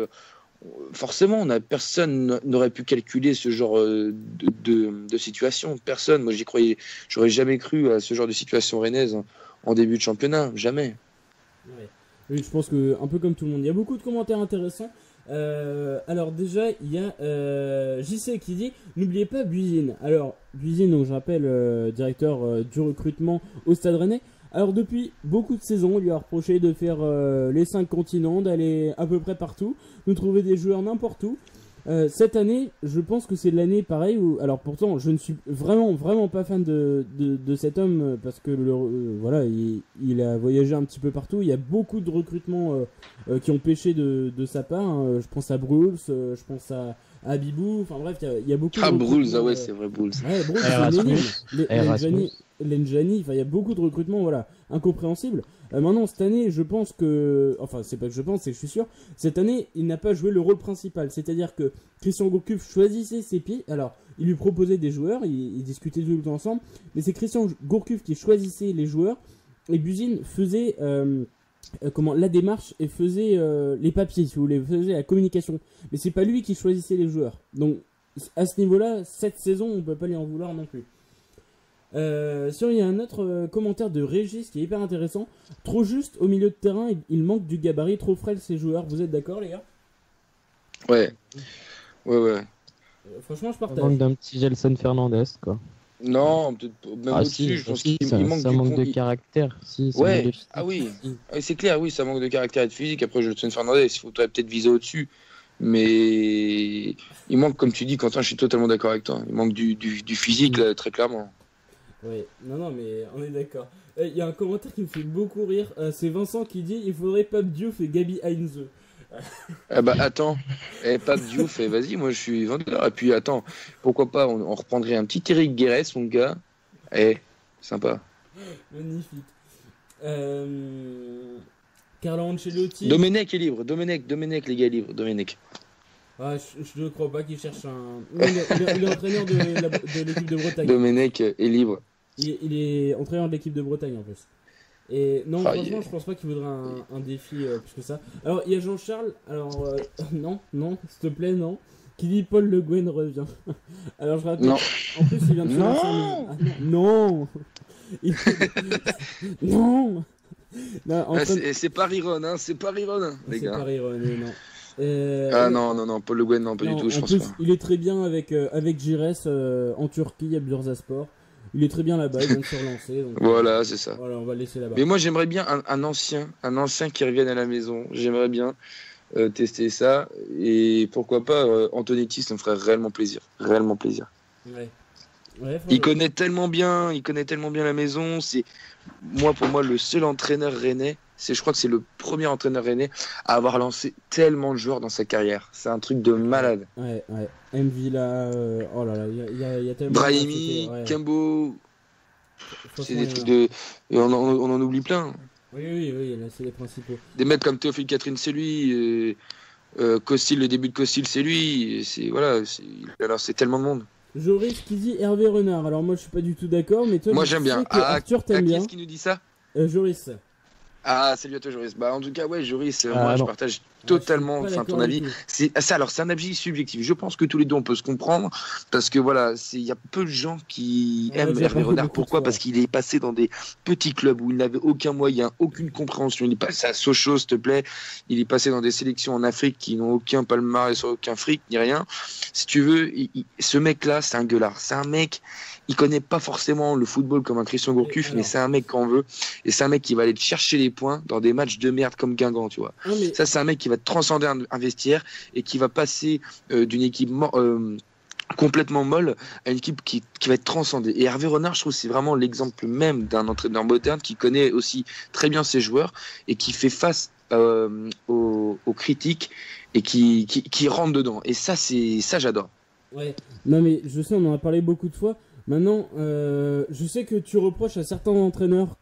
forcément, personne n'aurait pu calculer ce genre de situation. Personne. Moi, j'y croyais. J'aurais jamais cru à ce genre de situation rennaise en début de championnat. Jamais. Ouais. Oui, je pense que un peu comme tout le monde. Il y a beaucoup de commentaires intéressants. Alors déjà, il y a JC qui dit n'oubliez pas Buisine. Alors Buisine, donc je rappelle, directeur du recrutement au Stade Rennais. Alors depuis beaucoup de saisons, on lui a reproché de faire les 5 continents, d'aller à peu près partout, de trouver des joueurs n'importe où. Cette année, je pense que c'est l'année pareil où, alors pourtant, je ne suis vraiment pas fan de cet homme parce que voilà, il a voyagé un petit peu partout. Il y a beaucoup de recrutements qui ont pêché de sa part. Hein. Je pense à Bruls, je pense à Abibou. Enfin bref, il y a beaucoup. Ah Bruls, ah ouais, c'est vrai Bruls. Ouais, Bruls, c'est Lenjani. Enfin, il y a beaucoup de recrutements, voilà, incompréhensibles. Maintenant, cette année, je pense que, enfin, c'est pas que je pense, c'est que je suis sûr. Cette année, il n'a pas joué le rôle principal. C'est-à-dire que Christian Gourcuff choisissait ses pieds. Alors, il lui proposait des joueurs, ils discutaient tout le temps ensemble. Mais c'est Christian Gourcuff qui choisissait les joueurs. Et Buisine faisait la démarche et faisait les papiers, si vous voulez, faisait la communication. Mais c'est pas lui qui choisissait les joueurs. Donc, à ce niveau-là, cette saison, on peut pas lui en vouloir non plus. Sinon, il y a un autre commentaire de Régis qui est hyper intéressant. Trop juste au milieu de terrain, il manque du gabarit, trop frêle ces joueurs. Vous êtes d'accord, les gars? Ouais. Franchement, je partage. Il manque d'un petit Gelson Fernandez, quoi. Non, peut-être même au-dessus. Je pense qu'il manque de caractère. Ouais. Ah oui, c'est clair, oui, ça manque de caractère et de physique. Après, Gelson Fernandez, il faudrait peut-être viser au-dessus. Mais il manque, comme tu dis, Quentin, je suis totalement d'accord avec toi. Il manque du physique, là, très clairement. Oui, non, mais on est d'accord. Il y a un commentaire qui me fait beaucoup rire. C'est Vincent qui dit il faudrait Pape Diouf et Gabi Heinze. Ah bah attends, Pape Diouf, vas-y, moi je suis vendeur. Et puis attends, pourquoi pas, on reprendrait un petit Eric Guérès, mon gars. Sympa. Magnifique. Carlo Ancelotti. Domenech est libre, Domenech, les gars, est libre, Domenech. Ah, je ne crois pas qu'il cherche un. Il est entraîneur de l'équipe de Bretagne. Domenech est libre. Il est entraîneur de l'équipe de Bretagne en plus. Et non, franchement, je pense pas qu'il voudrait un défi plus que ça. Alors, il y a Jean-Charles. Alors, non, s'il te plaît, non. Qui dit Paul Le Guen revient. Alors, je rappelle. Non. En plus, il vient de faire non. Non. Non, c'est pas Riron, hein, c'est pas Riron, les gars. C'est pas Riron, non. Non, Paul Le Guen, non, pas du tout, je pense pas. Il est très bien avec Giresse en Turquie, à Bursaspor. Il est très bien là-bas, il vient de se relancer. Donc, voilà, c'est ça. Voilà, on va le laisser là-bas. Mais moi, j'aimerais bien un ancien qui revienne à la maison. J'aimerais bien tester ça. Et pourquoi pas, Antonetti, ça me ferait réellement plaisir. Réellement plaisir. Ouais, il connaît tellement bien la maison. C'est pour moi le seul entraîneur rennais. Je crois que c'est le premier entraîneur rennais à avoir lancé tellement de joueurs dans sa carrière. C'est un truc de malade. Ouais. Mvila, oh là là, il y a tellement. Brahimi, Kimbo. C'est des trucs de. Et on en oublie plein. Oui, là c'est les principaux. Des mecs comme Théophile Catherine, c'est lui. Costil, le début de Costil, c'est lui. Il a lancé tellement de monde. Joris qui dit Hervé Renard. Alors moi je suis pas du tout d'accord, mais toi. Moi j'aime bien. Arthur t'aime bien. Qui est-ce qui nous dit ça? Joris. Ah, salut à toi, Joris. En tout cas, ouais, Joris, moi, je partage totalement ton avis. C'est un avis subjectif. Je pense que tous les deux, on peut se comprendre parce que voilà, il y a peu de gens qui aiment Hervé Renard. Pourquoi? Parce qu'il est passé dans des petits clubs où il n'avait aucun moyen, aucune compréhension. Il est passé à Sochaux, s'il te plaît. Il est passé dans des sélections en Afrique qui n'ont aucun palmarès, aucun fric, ni rien. Si tu veux, ce mec-là, c'est un gueulard. C'est un mec. Il connaît pas forcément le football comme un Christian Gourcuff, mais c'est un mec qu'on veut. Et c'est un mec qui va aller te chercher les points dans des matchs de merde comme Guingamp, tu vois. Ça, c'est un mec qui va transcender un vestiaire et qui va passer d'une équipe complètement molle à une équipe qui va être transcendée. Et Hervé Renard, je trouve, c'est vraiment l'exemple même d'un entraîneur moderne qui connaît aussi très bien ses joueurs et qui fait face aux critiques et qui rentre dedans. Et ça, j'adore. Ouais, non mais je sais, on en a parlé beaucoup de fois. Maintenant, je sais que tu reproches à certains entraîneurs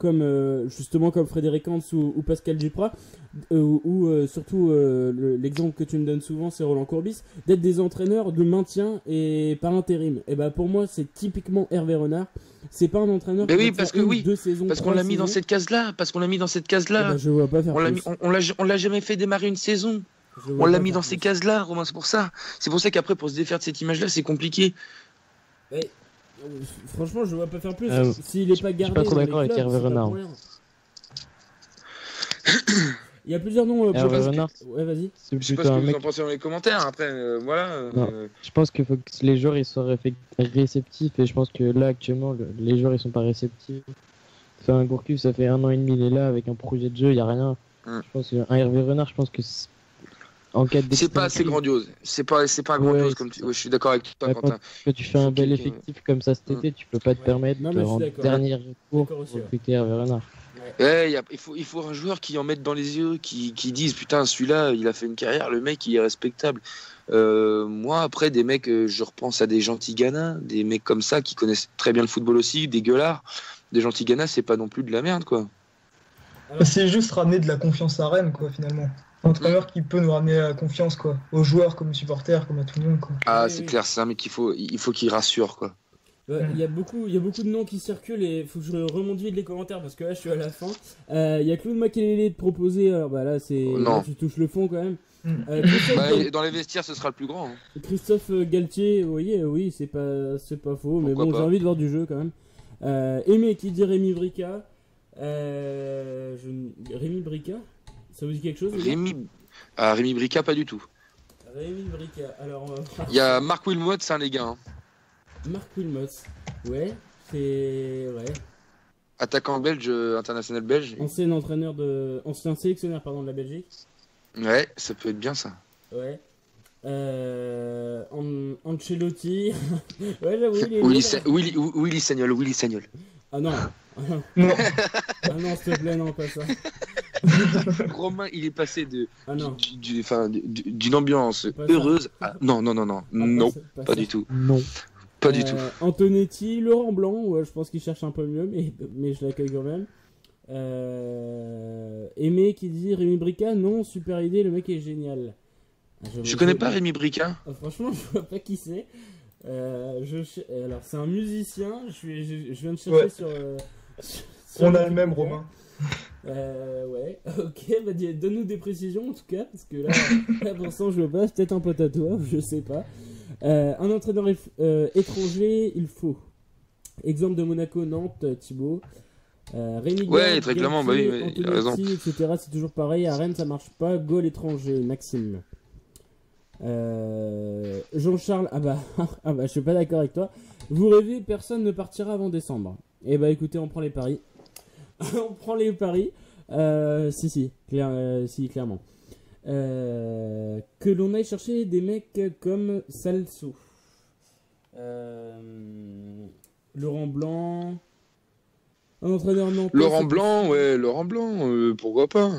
justement comme Frédéric Hans ou Pascal Duprat, ou surtout l'exemple que tu me donnes souvent, c'est Roland Courbis, d'être des entraîneurs de maintien et par intérim. Et bah pour moi, c'est typiquement Hervé Renard. C'est pas un entraîneur. Mais oui, parce qu'on l'a mis dans cette case-là. Je vois pas faire plus. On l'a jamais fait démarrer une saison. On l'a mis dans ces cases-là, Romain. C'est pour ça qu'après, pour se défaire de cette image-là, c'est compliqué. Ouais. Franchement, je vois pas faire plus. S'il est pas gardé. Je suis pas trop d'accord avec Hervé Renard. Il y a plusieurs noms. Hervé Renard. Ouais, vas-y. Je sais pas ce que vous en pensez dans les commentaires. Après, voilà. Je pense qu'il faut que les joueurs ils soient réceptifs, et je pense que là actuellement les joueurs ils sont pas réceptifs. Enfin, Gourcuff, ça fait 1 an et demi, il est là avec un projet de jeu, il y a rien. Je pense qu'un Hervé Renard, je pense que en cas de c'est pas assez grandiose. C'est pas grandiose comme tu. Ouais, je suis d'accord avec toi, Quentin. Quand tu fais un bel effectif comme ça cet été, tu peux pas te permettre en dernier recours recruter Hervé Renard. Ouais, il faut un joueur qui en mette dans les yeux, qui dise putain, celui-là, il a fait une carrière, le mec, il est respectable. Moi, après, des mecs, je repense à des gentils Ghana, des mecs comme ça qui connaissent très bien le football aussi, des gueulards. Des gentils Ghana, c'est pas non plus de la merde, quoi. C'est juste ramener de la confiance à Rennes, quoi, finalement. Un entraîneur qui peut nous ramener la confiance, quoi, aux joueurs comme aux supporters, comme à tout le monde, quoi. Ah, c'est clair, c'est un mec il faut qu'il rassure, quoi. Il y a beaucoup de noms qui circulent et il faut que je remonte vite les commentaires parce que là je suis à la fin. Il y a Claude Makelele de proposer, alors bah là c'est là, tu touches le fond quand même. Dans les vestiaires ce sera le plus grand. Christophe Galtier, vous voyez, oui c'est pas faux, mais bon j'ai envie de voir du jeu quand même. Aimé qui dit Rémi Brica. Rémi Brica, ça vous dit quelque chose? Rémi Brica pas du tout. Rémi Brica, alors il y a Marc Wilmot, c'est un les gars. Marc Wilmot, ouais, c'est attaquant belge, international belge. Ancien sélectionneur de la Belgique. Ouais, ça peut être bien ça. Ouais. Ancelotti. Ouais, j'avoue. Willy Sagnol. Ah non. Non. Ah non, s'il te plaît, non, pas ça. Romain, il est passé d'une ambiance heureuse à... Non, pas du tout. Non. Pas du tout. Antonetti, Laurent Blanc, je pense qu'il cherche un peu mieux, mais je l'accueille quand même. Aimé qui dit Rémi Brica, non, super idée, le mec est génial. Je connais pas Rémi Brica. Franchement, je vois pas qui c'est. Alors, c'est un musicien, je viens de chercher sur on a le même, Romain. Ouais, ok, bah donne-nous des précisions en tout cas, parce que là pour l'instant je vois pas, peut-être un pote à toi, je sais pas. Un entraîneur étranger, il faut. Exemple de Monaco, Nantes, Thibaut. Rémi ouais, très clairement, bah oui, il a raison. Etc. C'est toujours pareil, à Rennes ça marche pas, goal étranger, Maxime. Jean-Charles, ah bah je suis pas d'accord avec toi. Vous rêvez, personne ne partira avant décembre. Eh bah écoutez, on prend les paris. On prend les paris. Si, clairement. Que l'on aille chercher des mecs comme Salso. Laurent Blanc. Un entraîneur nantais. Laurent Blanc, pourquoi pas.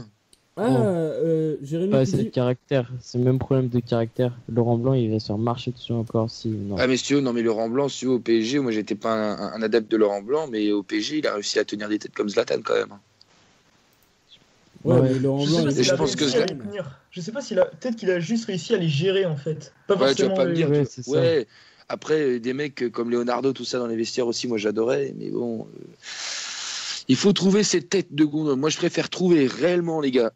Jérémy. Ouais, c'est le caractère, c'est le même problème de caractère. Laurent Blanc, il va se faire marcher dessus encore si. Non. Ah, mais Laurent Blanc, si au PSG, moi j'étais pas un adepte de Laurent Blanc, mais au PSG, il a réussi à tenir des têtes comme Zlatan quand même. Ouais, mais Laurent Blanc, je pense que je sais pas s'il a. Peut-être qu'il a juste réussi à les gérer en fait. Pas forcément. Tu vas pas me dire. Ouais. Après, des mecs comme Leonardo, tout ça dans les vestiaires aussi, moi j'adorais, mais bon. Il faut trouver cette tête de gondole. Moi, je préfère trouver réellement, les gars,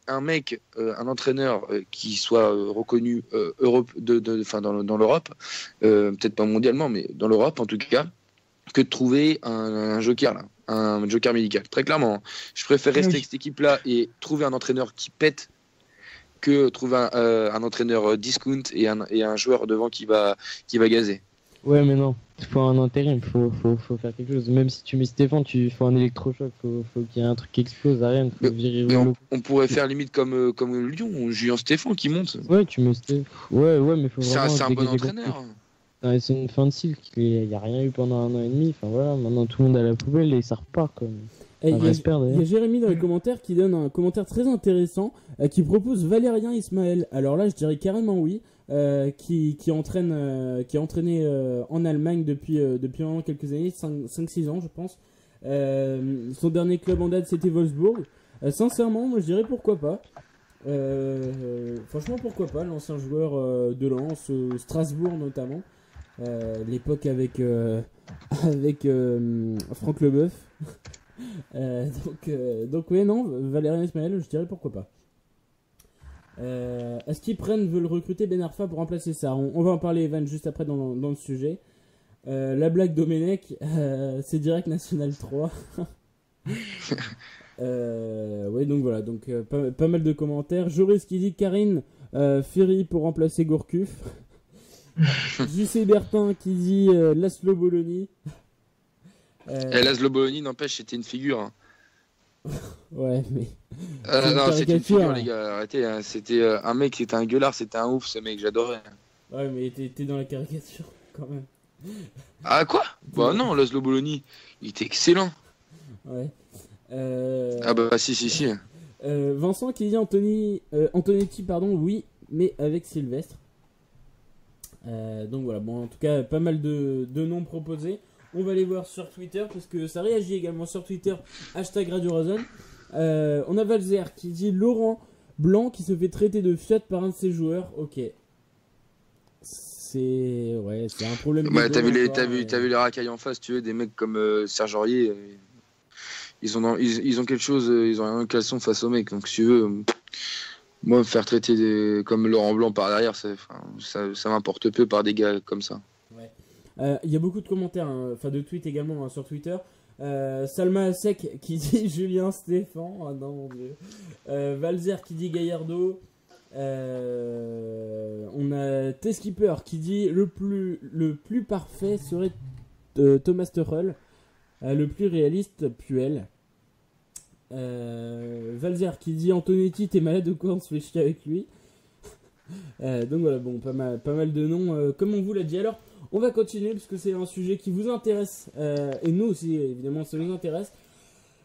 un mec, un entraîneur qui soit reconnu dans l'Europe, peut-être pas mondialement, mais dans l'Europe en tout cas, que de trouver un joker là, un joker médical. Très clairement, je préfère rester avec cette équipe-là et trouver un entraîneur qui pète que trouver un entraîneur discount et un joueur devant qui va gazer. Ouais, mais non, il faut un intérim, faut faire quelque chose. Même si tu mets Stéphane, il faut un électrochoc, faut qu'il y ait un truc qui explose à Rennes, faut virer on pourrait faire limite comme Lyon, Julien Stéphane qui monte. Ouais, tu mets Stéphane. Ouais, mais faut vraiment. C'est un bon entraîneur. C'est une fin de cycle, il n'y a rien eu pendant 1 an et demi. Enfin voilà, maintenant tout le monde à la poubelle et ça repart quoi. Il y a Jérémy dans les commentaires qui donne un commentaire très intéressant qui propose Valérien Ismaël. Alors là, je dirais carrément oui. Qui entraîné en Allemagne depuis maintenant quelques années, 5-6 ans je pense. Son dernier club en date c'était Wolfsburg. Sincèrement, moi je dirais pourquoi pas. Franchement pourquoi pas, l'ancien joueur de Lens, Strasbourg notamment. L'époque avec Franck Leboeuf. Donc ouais non, Valérien Ismaël, je dirais pourquoi pas. Est-ce qu'Ypres veut le recruter Ben Arfa pour remplacer ça? On va en parler Evan juste après dans le sujet. La blague Domenech, c'est direct National 3. Ouais donc voilà, donc pas mal de commentaires. Joris qui dit Karine Ferry pour remplacer Gourcuff. JC Bertin qui dit Laszlo Bologna. Laszlo Bologna n'empêche, c'était une figure. Hein. Ouais, mais. Non, c'était une figure, les gars, arrêtez. Hein. C'était un mec, c'était un gueulard, c'était un ouf, ce mec, j'adorais. Ouais, mais t'es dans la caricature, quand même. Ah, quoi? Bah non, Laszlo Bologna, il était excellent. Ouais. Ah, bah si. Vincent qui dit Antonetti, pardon, oui, mais avec Sylvestre. Donc voilà, bon, en tout cas, pas mal de noms proposés. On va les voir sur Twitter parce que ça réagit également sur Twitter. #Radio Razon. On a Valzer qui dit Laurent Blanc qui se fait traiter de fiat par un de ses joueurs. Ok. C'est un problème. Bah, t'as vu les racailles en face, tu veux, des mecs comme Serge Aurier. Ils ont quelque chose, ils ont un caleçon face aux mecs. Donc si tu veux, moi me faire traiter comme Laurent Blanc par derrière, ça m'importe peu par des gars comme ça. Ouais. Il y a beaucoup de commentaires, enfin de tweets également sur Twitter. Salma Sec qui dit Julien Stéphan. Oh non mon dieu. Valzer qui dit Gallardo. On a T-Skipper qui dit le plus parfait serait Thomas Tuchel. Le plus réaliste Puel. Valzer qui dit Antonetti t'es malade ou quoi, on se fait chier avec lui. Donc voilà, bon, pas mal de noms comme on vous l'a dit. Alors on va continuer parce que c'est un sujet qui vous intéresse et nous aussi évidemment ça nous intéresse.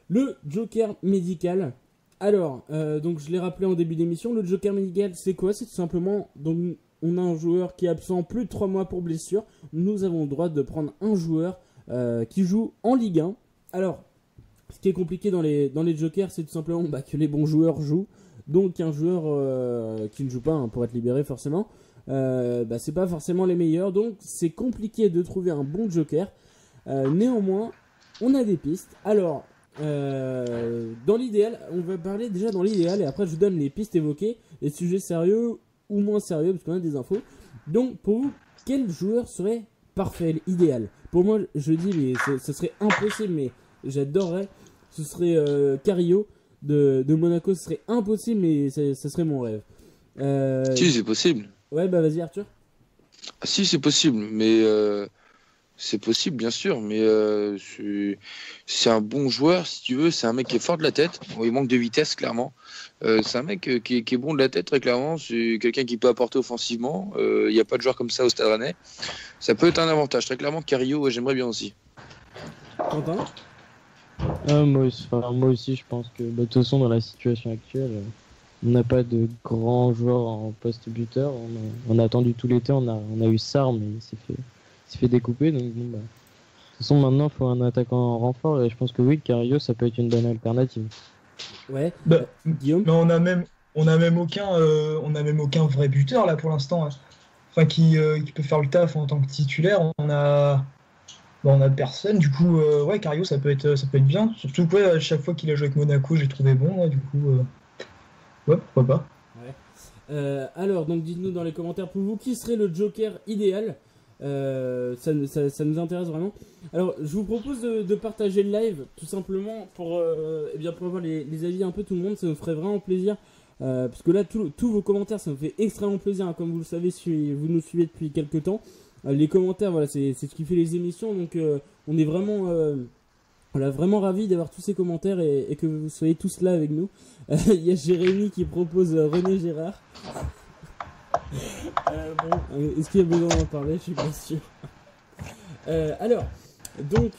Le Joker médical. Alors donc je l'ai rappelé en début d'émission, le Joker médical c'est quoi? C'est tout simplement, donc on a un joueur qui est absent plus de 3 mois pour blessure, nous avons le droit de prendre un joueur qui joue en Ligue 1. Alors ce qui est compliqué dans les Jokers, c'est tout simplement que les bons joueurs jouent. Donc un joueur qui ne joue pas pour être libéré forcément, c'est pas forcément les meilleurs. Donc c'est compliqué de trouver un bon Joker. Néanmoins, on a des pistes. Alors, dans l'idéal, on va parler déjà dans l'idéal et après je vous donne les pistes évoquées, les sujets sérieux ou moins sérieux parce qu'on a des infos. Donc pour vous, quel joueur serait parfait, idéal? Pour moi, je dis, mais ce serait impossible, mais j'adorerais. Ce serait Carrillo de Monaco, ce serait impossible, mais ce serait mon rêve. Si, c'est possible. Ouais, bah vas-y, Arthur. Ah, si, c'est possible, mais c'est possible, bien sûr, mais c'est un bon joueur, si tu veux. C'est un mec qui est fort de la tête. Bon, il manque de vitesse, clairement. C'est un mec qui est bon de la tête, très clairement. C'est quelqu'un qui peut apporter offensivement. Il n'y a pas de joueur comme ça au Stade Rennais. Ça peut être un avantage. Très clairement, Carrillo, ouais, j'aimerais bien aussi. Quentin ? Moi aussi, je pense que de toute façon, dans la situation actuelle, on n'a pas de grands joueurs en poste buteur. On a attendu tout l'été, on a eu Sarr, mais il s'est fait découper. Donc, bon, de toute façon, maintenant, il faut un attaquant en renfort. Et je pense que oui, Carrillo, ça peut être une bonne alternative. Ouais, Guillaume. Mais on a même aucun vrai buteur là pour l'instant. Hein. Enfin, qui peut faire le taf en tant que titulaire. On a personne. Du coup, Carrillo, ça peut être bien. Surtout que à chaque fois qu'il a joué avec Monaco, j'ai trouvé bon. Ouais, du coup, pourquoi pas. Ouais. Alors, donc dites-nous dans les commentaires pour vous qui serait le Joker idéal. Ça nous intéresse vraiment. Alors je vous propose de partager le live tout simplement pour avoir les avis un peu tout le monde. Ça nous ferait vraiment plaisir parce que là tous vos commentaires ça nous fait extrêmement plaisir, hein. Comme vous le savez si vous nous suivez depuis quelques temps, les commentaires voilà c'est ce qui fait les émissions. Donc on est vraiment vraiment ravis d'avoir tous ces commentaires et que vous soyez tous là avec nous. Il y a Jérémy qui propose René Gérard. Est-ce qu'il y a besoin d'en parler? Je suis pas sûr. Alors, donc,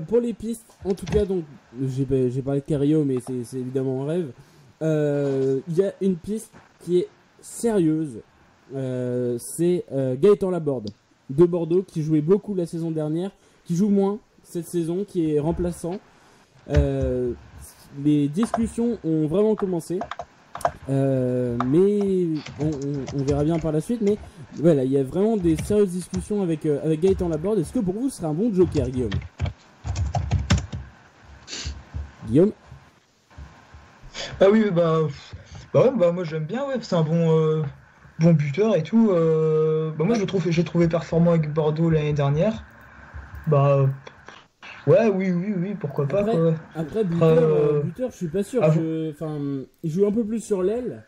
pour les pistes, en tout cas, donc, j'ai parlé de Cario, mais c'est évidemment un rêve. Il y a une piste qui est sérieuse. C'est Gaëtan Laborde de Bordeaux, qui jouait beaucoup la saison dernière, qui joue moins cette saison, qui est remplaçant. Les discussions ont vraiment commencé. Mais on verra bien par la suite. Mais voilà, il y a vraiment des sérieuses discussions avec Gaëtan Laborde. Est-ce que pour vous ce serait un bon joker, Guillaume? Guillaume? Ah oui, moi j'aime bien, ouais, c'est un bon buteur et tout. Moi j'ai trouvé performant avec Bordeaux l'année dernière. Ouais, oui, pourquoi pas. Après buteur, je suis pas sûr. Il joue un peu plus sur l'aile.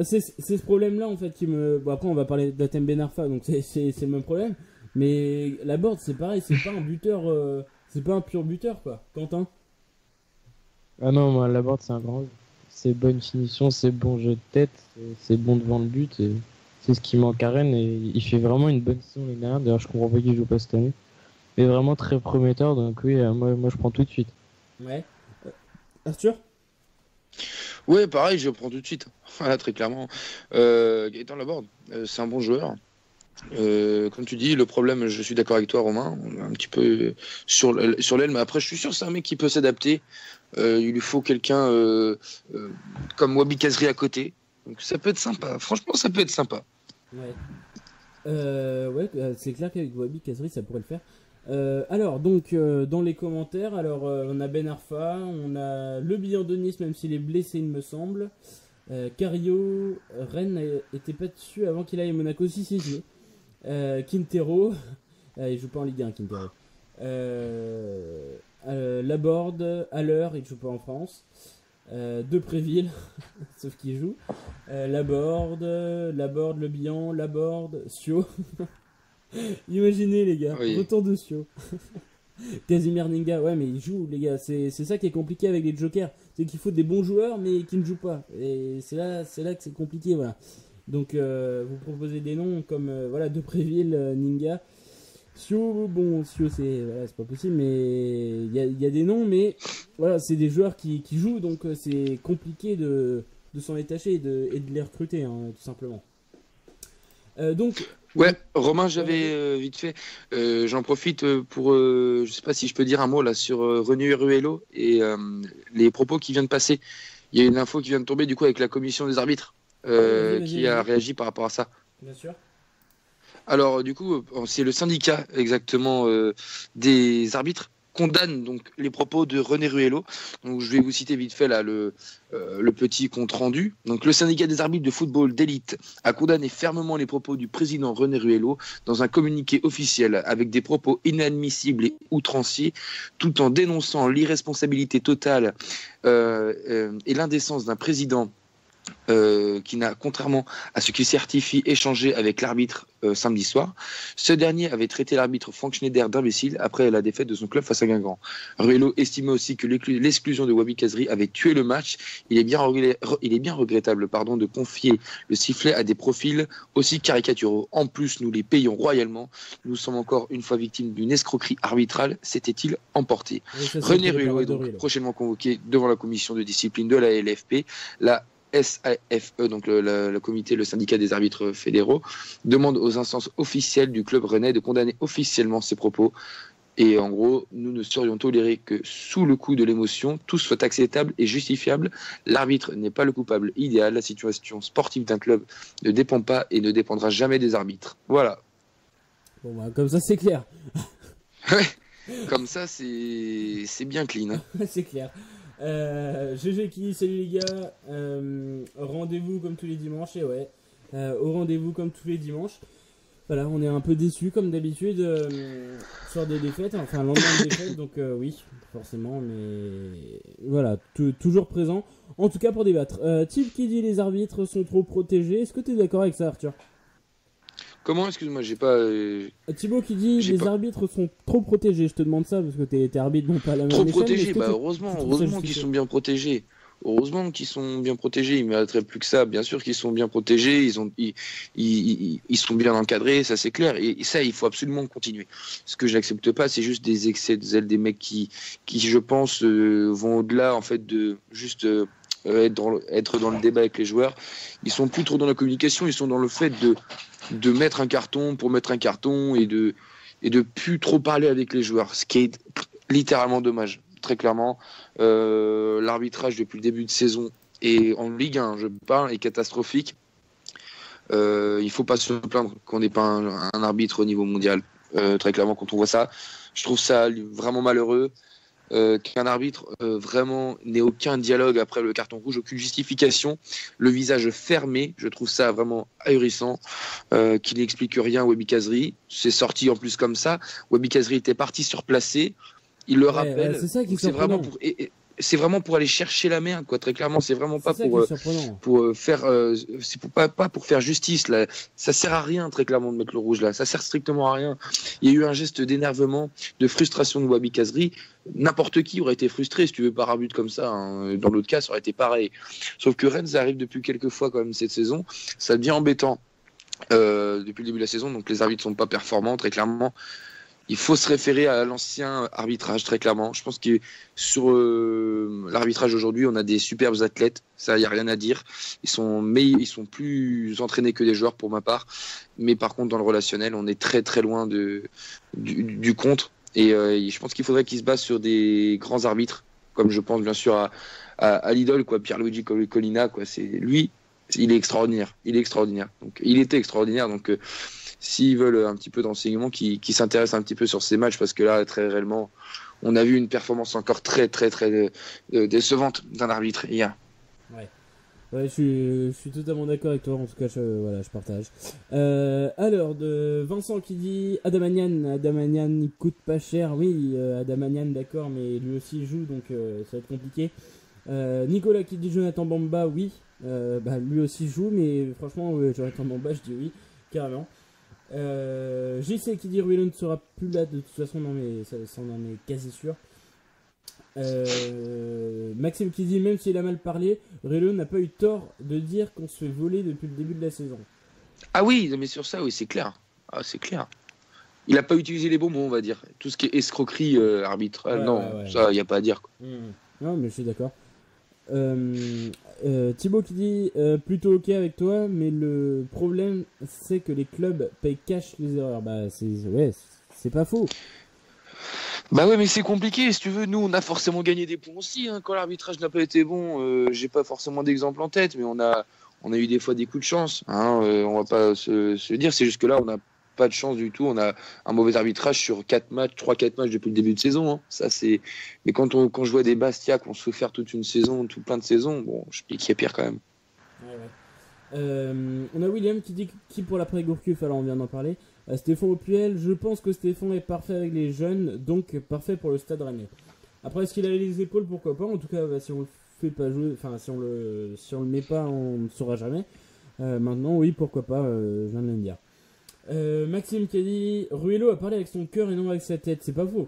C'est ce problème-là en fait qui me. Bon, après on va parler d'Atem Ben Arfa, donc c'est le même problème. Mais Laborde, c'est pareil, c'est pas un buteur, c'est pas un pur buteur quoi. Quentin? Ah non, moi Laborde c'est un grand. C'est bonne finition, c'est bon jeu de tête, c'est bon devant le but. Et c'est ce qui manque à Rennes et il fait vraiment une bonne saison l'année dernière. D'ailleurs, je comprends pas qu'il joue pas cette année. Mais vraiment très prometteur, donc oui, moi je prends tout de suite. Ouais. Arthur? Ouais, pareil, je prends tout de suite. Voilà, très clairement. Gaëtan Laborde, c'est un bon joueur. Comme tu dis, le problème, je suis d'accord avec toi, Romain, on est un petit peu sur l'aile, mais après, je suis sûr que c'est un mec qui peut s'adapter. Il lui faut quelqu'un comme Wabi Kazri à côté. Donc ça peut être sympa. Franchement, ça peut être sympa. Ouais. C'est clair qu'avec Wabi Kazri, ça pourrait le faire. Alors, donc, dans les commentaires, on a Ben Arfa, on a Le Bihan de Nice, même s'il est blessé, il me semble. Cario, Rennes était pas dessus avant qu'il aille à Monaco. Si. Quintero, il joue pas en Ligue 1, Quintero. Laborde, Haller, il joue pas en France. Depréville, sauf qu'il joue. Laborde, Le Bihan, Laborde, Sio. Imaginez les gars, oui. Retour de Sio. Casimir Ninga, ouais mais il joue les gars, c'est ça qui est compliqué avec les jokers, c'est qu'il faut des bons joueurs mais qui ne jouent pas. Et c'est là que c'est compliqué, voilà. Donc vous proposez des noms comme Depréville, Ninga. Sio, c'est pas possible, mais il y a des noms, mais voilà, c'est des joueurs qui jouent, donc c'est compliqué de s'en détacher et de les recruter, hein, tout simplement. Ouais, Romain, j'avais vite fait, j'en profite pour, je sais pas si je peux dire un mot là sur René Ruello et les propos qui viennent de passer. Il y a une info qui vient de tomber du coup avec la commission des arbitres qui a réagi par rapport à ça. Bien sûr. Alors du coup, c'est le syndicat exactement des arbitres condamne donc les propos de René Ruello. Donc je vais vous citer vite fait là le petit compte rendu. Donc le syndicat des arbitres de football d'élite a condamné fermement les propos du président René Ruello dans un communiqué officiel avec des propos inadmissibles et outranciers, tout en dénonçant l'irresponsabilité totale et l'indécence d'un président qui n'a, contrairement à ce qui certifie, échangé avec l'arbitre samedi soir. Ce dernier avait traité l'arbitre Franck Schneider d'imbécile après la défaite de son club face à Guingamp. Ruello estimait aussi que l'exclusion de Wabi Kazri avait tué le match. Il est bien regrettable de confier le sifflet à des profils aussi caricaturaux. En plus, nous les payons royalement. Nous sommes encore une fois victimes d'une escroquerie arbitrale. S'était-il emporté? René Ruello est donc prochainement convoqué devant la commission de discipline de la LFP. La SAFE, donc le syndicat des arbitres fédéraux, demande aux instances officielles du club rennais de condamner officiellement ces propos. Et en gros, nous ne saurions tolérer que sous le coup de l'émotion, tout soit acceptable et justifiable. L'arbitre n'est pas le coupable idéal. La situation sportive d'un club ne dépend pas et ne dépendra jamais des arbitres. Voilà. Bon comme ça c'est clair. Comme ça c'est bien clean. Hein. C'est clair. GG qui, salut les gars, rendez-vous comme tous les dimanches, et au rendez-vous comme tous les dimanches. Voilà, on est un peu déçus comme d'habitude, soir des défaites, enfin lendemain de défaites, donc oui, forcément, mais voilà, toujours présent, en tout cas pour débattre. Type qui dit les arbitres sont trop protégés, est-ce que tu es d'accord avec ça, Arthur? Comment? Excuse-moi, j'ai pas... Thibaut qui dit les arbitres sont trop protégés. Je te demande ça parce que t'es arbitre, non pas à la même trop échelle, protégés, heureusement qu'ils sont bien protégés. heureusement qu'ils sont bien protégés. Ils mériteraient plus que ça. Bien sûr qu'ils sont bien protégés. Ils sont bien encadrés, ça c'est clair. Et ça, il faut absolument continuer. Ce que je n'accepte pas, c'est juste des excès de zèle, des mecs qui je pense, vont au-delà en fait de juste être dans le débat avec les joueurs. Ils sont plus trop dans la communication. Ils sont dans le fait de mettre un carton pour mettre un carton et de plus trop parler avec les joueurs, ce qui est littéralement dommage. Très clairement, l'arbitrage depuis le début de saison et en Ligue 1, je parle, est catastrophique. Il faut pas se plaindre qu'on n'ait pas un arbitre au niveau mondial. Très clairement, quand on voit ça, je trouve ça vraiment malheureux. Qu'un arbitre vraiment n'ait aucun dialogue après le carton rouge, aucune justification, le visage fermé, je trouve ça vraiment ahurissant, qu'il n'explique rien à Wahbi Khazri. C'est sorti en plus comme ça. Wahbi Khazri était parti surplacer, il le rappelle. C'est ça qui est surprenant. C'est vraiment pour aller chercher la merde, quoi. Très clairement, c'est vraiment pas pour faire, c'est pas pour faire justice là. Ça sert à rien, très clairement, de mettre le rouge là. Ça sert strictement à rien. Il y a eu un geste d'énervement, de frustration de Wahbi Khazri. N'importe qui aurait été frustré si tu veux par un but comme ça. Hein. Dans l'autre cas, ça aurait été pareil. Sauf que Rennes arrive depuis quelques fois quand même cette saison. Ça devient embêtant depuis le début de la saison. Donc les arbitres sont pas performants, très clairement. Il faut se référer à l'ancien arbitrage, très clairement. Je pense que sur l'arbitrage aujourd'hui, on a des superbes athlètes. Ça, il n'y a rien à dire. Ils sont plus entraînés que les joueurs, pour ma part. Mais par contre, dans le relationnel, on est très, très loin du contre. Et je pense qu'il faudrait qu'ils se basent sur des grands arbitres, comme je pense bien sûr à l'idole, quoi, Pierluigi Collina. Quoi. Lui, il est extraordinaire. Donc, il était extraordinaire. Donc, s'ils veulent un petit peu d'enseignement, qui s'intéressent un petit peu sur ces matchs, parce que là, très réellement, on a vu une performance encore très, très, très décevante d'un arbitre hier. Ouais, je suis totalement d'accord avec toi, en tout cas, je partage. Alors, de Vincent qui dit Adamanian, il coûte pas cher. Oui, Adamanian, d'accord, mais lui aussi il joue, donc ça va être compliqué. Nicolas qui dit Jonathan Bamba, oui, lui aussi joue, mais franchement, Jonathan Bamba, je dis oui, carrément. JC qui dit Ruelo ne sera plus là de toute façon, non mais ça en est quasi sûr. Maxime qui dit même s'il a mal parlé, Ruelo n'a pas eu tort de dire qu'on se fait voler depuis le début de la saison. Ah oui, mais sur ça, oui, c'est clair. C'est clair. Il n'a pas utilisé les bons mots, on va dire. Tout ce qui est escroquerie arbitrale, ça, il n'y a pas à dire. Quoi. Non, mais je suis d'accord. Thibaut qui dit plutôt ok avec toi, mais le problème c'est que les clubs payent cash les erreurs. C'est pas faux. Bah ouais, mais c'est compliqué. Si tu veux, nous on a forcément gagné des points aussi. Hein. Quand l'arbitrage n'a pas été bon, j'ai pas forcément d'exemple en tête, mais on a eu des fois des coups de chance. Hein. On va pas se dire. C'est juste que là on a pas de chance du tout. On a un mauvais arbitrage sur 3-4 matchs depuis le début de saison. Hein. Ça, c'est... Mais quand je vois des Bastia qui ont souffert toute une saison, tout plein de saisons, bon, je dis qu'il y a pire quand même. On a William qui dit qui pour l'après Gourcuff, alors on vient d'en parler. Stéphane Opuel, je pense que Stéphane est parfait avec les jeunes, donc parfait pour le Stade Rennais. Après, est-ce qu'il a les épaules, pourquoi pas. En tout cas, si on le fait pas jouer, enfin si on le met pas, on ne saura jamais. Maintenant, oui, pourquoi pas, je viens de le dire. Maxime qui a dit Ruelo a parlé avec son cœur et non avec sa tête. C'est pas faux.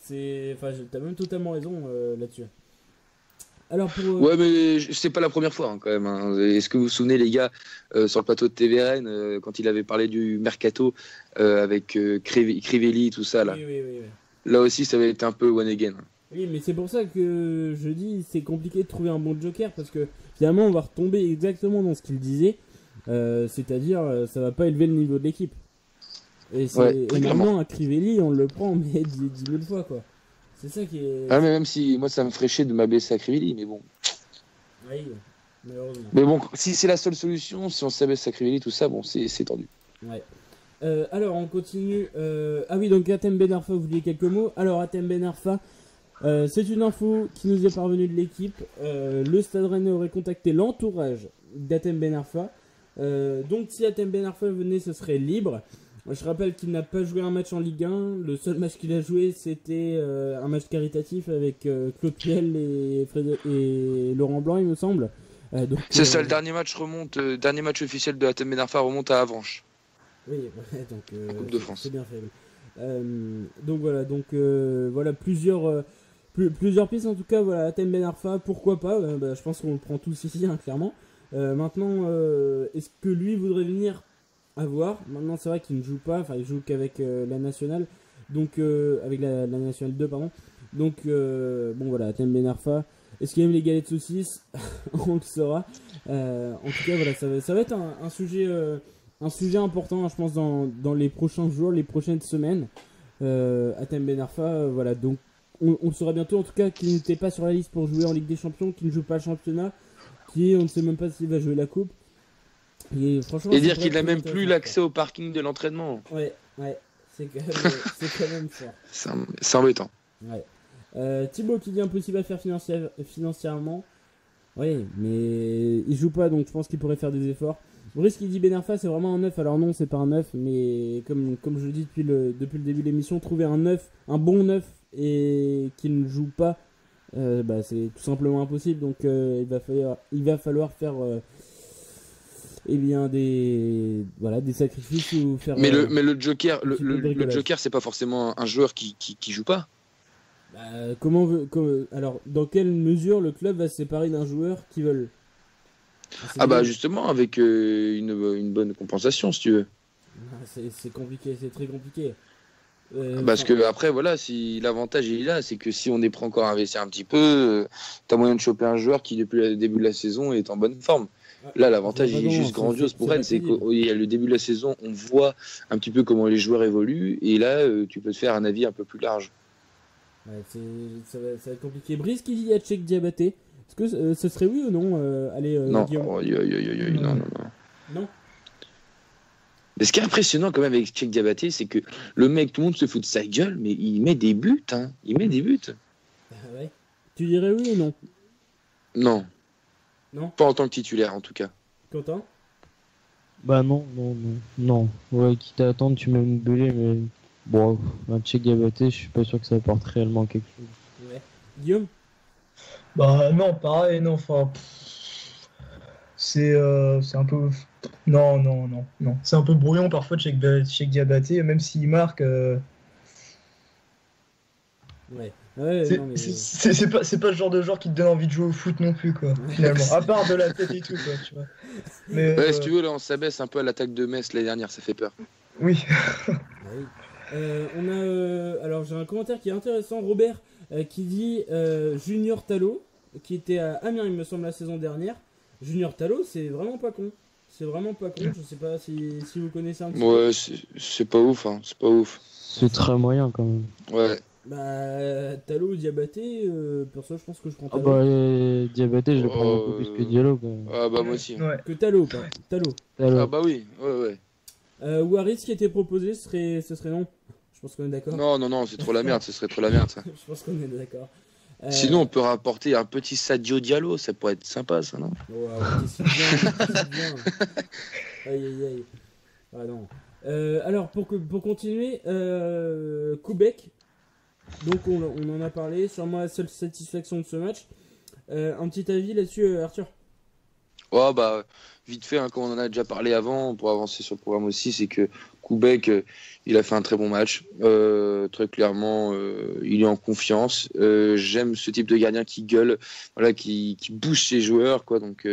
T'as même totalement raison là-dessus. Alors Ouais, mais c'est pas la première fois hein, quand même. Hein. Est-ce que vous vous souvenez, les gars, sur le plateau de TVRN, quand il avait parlé du mercato avec Crivelli, tout ça là. Oui. Là aussi, ça avait été un peu one again. Oui, mais c'est pour ça que je dis c'est compliqué de trouver un bon joker parce que finalement on va retomber exactement dans ce qu'il disait. C'est-à-dire ça va pas élever le niveau de l'équipe et maintenant à Crivelli on le prend mais 10 000 fois quoi, c'est ça qui est mais même si moi ça me ferait chier de m'abaisser à Crivelli, mais bon malheureusement, mais bon, si c'est la seule solution, si on s'abaisse à Crivelli, tout ça, bon, c'est tendu. Alors on continue. Ah oui, donc Hatem Ben Arfa, vous vouliez quelques mots. Alors Hatem Ben Arfa, c'est une info qui nous est parvenue de l'équipe. Le Stade Rennais aurait contacté l'entourage d'Hatem Ben Arfa. Donc si Hatem Ben Arfa venait, ce serait libre. Je rappelle qu'il n'a pas joué un match en Ligue 1. Le seul match qu'il a joué, c'était un match caritatif avec Claude Puel et Laurent Blanc, il me semble. C'est ça, le dernier match officiel de Hatem Ben Arfa remonte à Avranches. Oui, donc Coupe de France. C'est bien fait. Donc voilà, plusieurs Plusieurs pistes en tout cas, voilà, Hatem Ben Arfa, pourquoi pas, je pense qu'on le prend tous ici, hein, clairement. Maintenant, est-ce que lui voudrait venir à voir? Maintenant, c'est vrai qu'il ne joue pas, enfin, il joue qu'avec la nationale, donc avec la nationale 2, pardon. Donc, bon voilà, Hatem Ben Arfa, est-ce qu'il aime les galets de saucisses? On le saura. En tout cas, voilà, ça va être un sujet important, hein, je pense, dans les prochains jours, les prochaines semaines. Hatem Ben Arfa, voilà, donc on le saura bientôt, en tout cas, qu'il n'était pas sur la liste pour jouer en Ligue des Champions, qu'il ne joue pas le championnat, on ne sait même pas s'il va jouer la coupe. Et franchement, dire qu'il n'a même plus l'accès au parking de l'entraînement. Ouais, c'est quand même fort. C'est embêtant. Ouais. Thibaut qui dit impossible à faire financièrement. Oui, mais il joue pas, donc je pense qu'il pourrait faire des efforts. Brice qui dit Ben Arfa c'est vraiment un 9, alors non, c'est pas un 9, mais comme je le dis depuis le début de l'émission, trouver un 9, un bon 9 et qu'il ne joue pas, c'est tout simplement impossible. Donc il va falloir faire des sacrifices ou faire. Mais le Joker, le Joker, c'est pas forcément un joueur qui joue pas. Alors, dans quelle mesure le club va se séparer d'un joueur qu'ils veulent? Justement, avec une bonne compensation, si tu veux. C'est compliqué, c'est très compliqué. Parce que après, voilà, si l'avantage il est là, c'est que si on est prêt encore à investir un petit peu, t'as moyen de choper un joueur qui depuis le début de la saison est en bonne forme. Là, l'avantage il est juste grandiose pour Rennes, c'est qu'il y a le début de la saison, on voit un petit peu comment les joueurs évoluent, et là, tu peux te faire un avis un peu plus large. Ouais, ça va être compliqué. Brice qui dit à Cheikh Diabaté, est-ce que ce serait oui ou non? Non, Guillaume. Non. Mais ce qui est impressionnant quand même avec Cheikh Diabaté, c'est que le mec, tout le monde se fout de sa gueule, mais il met des buts, hein. Il met des buts. Ouais. Tu dirais oui ou non? Non. Pas en tant que titulaire, en tout cas. Quentin? Non. Ouais, quitte à attendre, tu mets une belée, mais bon, un Cheikh Diabaté, je suis pas sûr que ça apporte réellement quelque chose. Ouais. Guillaume? Non, pareil, non, enfin. C'est un peu. Non. C'est un peu brouillon parfois de Cheikh Diabaté, même s'il marque. Ouais. C'est pas le genre de joueur qui te donne envie de jouer au foot non plus, quoi, finalement. À part de la tête et tout, quoi, tu vois. Mais, si tu veux, là, on s'abaisse un peu à l'attaque de Metz l'année dernière, ça fait peur. Oui. Alors, j'ai un commentaire qui est intéressant. Robert qui dit Junior Talot, qui était à Amiens, il me semble, la saison dernière. Junior Talot, c'est vraiment pas con. Je sais pas si vous connaissez un petit peu. Ouais, c'est pas ouf, hein. C'est pas ouf. C'est très moyen quand même. Ouais. Talot ou Diabaté, perso, je pense que je prends Talot. Diabaté, je le prends beaucoup plus que Diallo. Moi aussi. Ouais. Que Talot, pas Talot. Oui, ouais. Waris qui était proposé, ce serait non. Je pense qu'on est d'accord. Non, c'est trop la merde, ce serait trop la merde, ça. Je pense qu'on est d'accord. Sinon, on peut rapporter un petit Sadio Diallo, ça pourrait être sympa, ça, non? C'est bien. Aïe. Ah non. Alors, pour continuer, Koubek. Donc, on en a parlé. Sûrement la seule satisfaction de ce match. Un petit avis là-dessus, Arthur? Vite fait, hein, comme on en a déjà parlé avant, pour avancer sur le programme aussi, c'est que Koubek, il a fait un très bon match. Très clairement, il est en confiance. J'aime ce type de gardien qui gueule, voilà, qui bouge ses joueurs, quoi. Donc,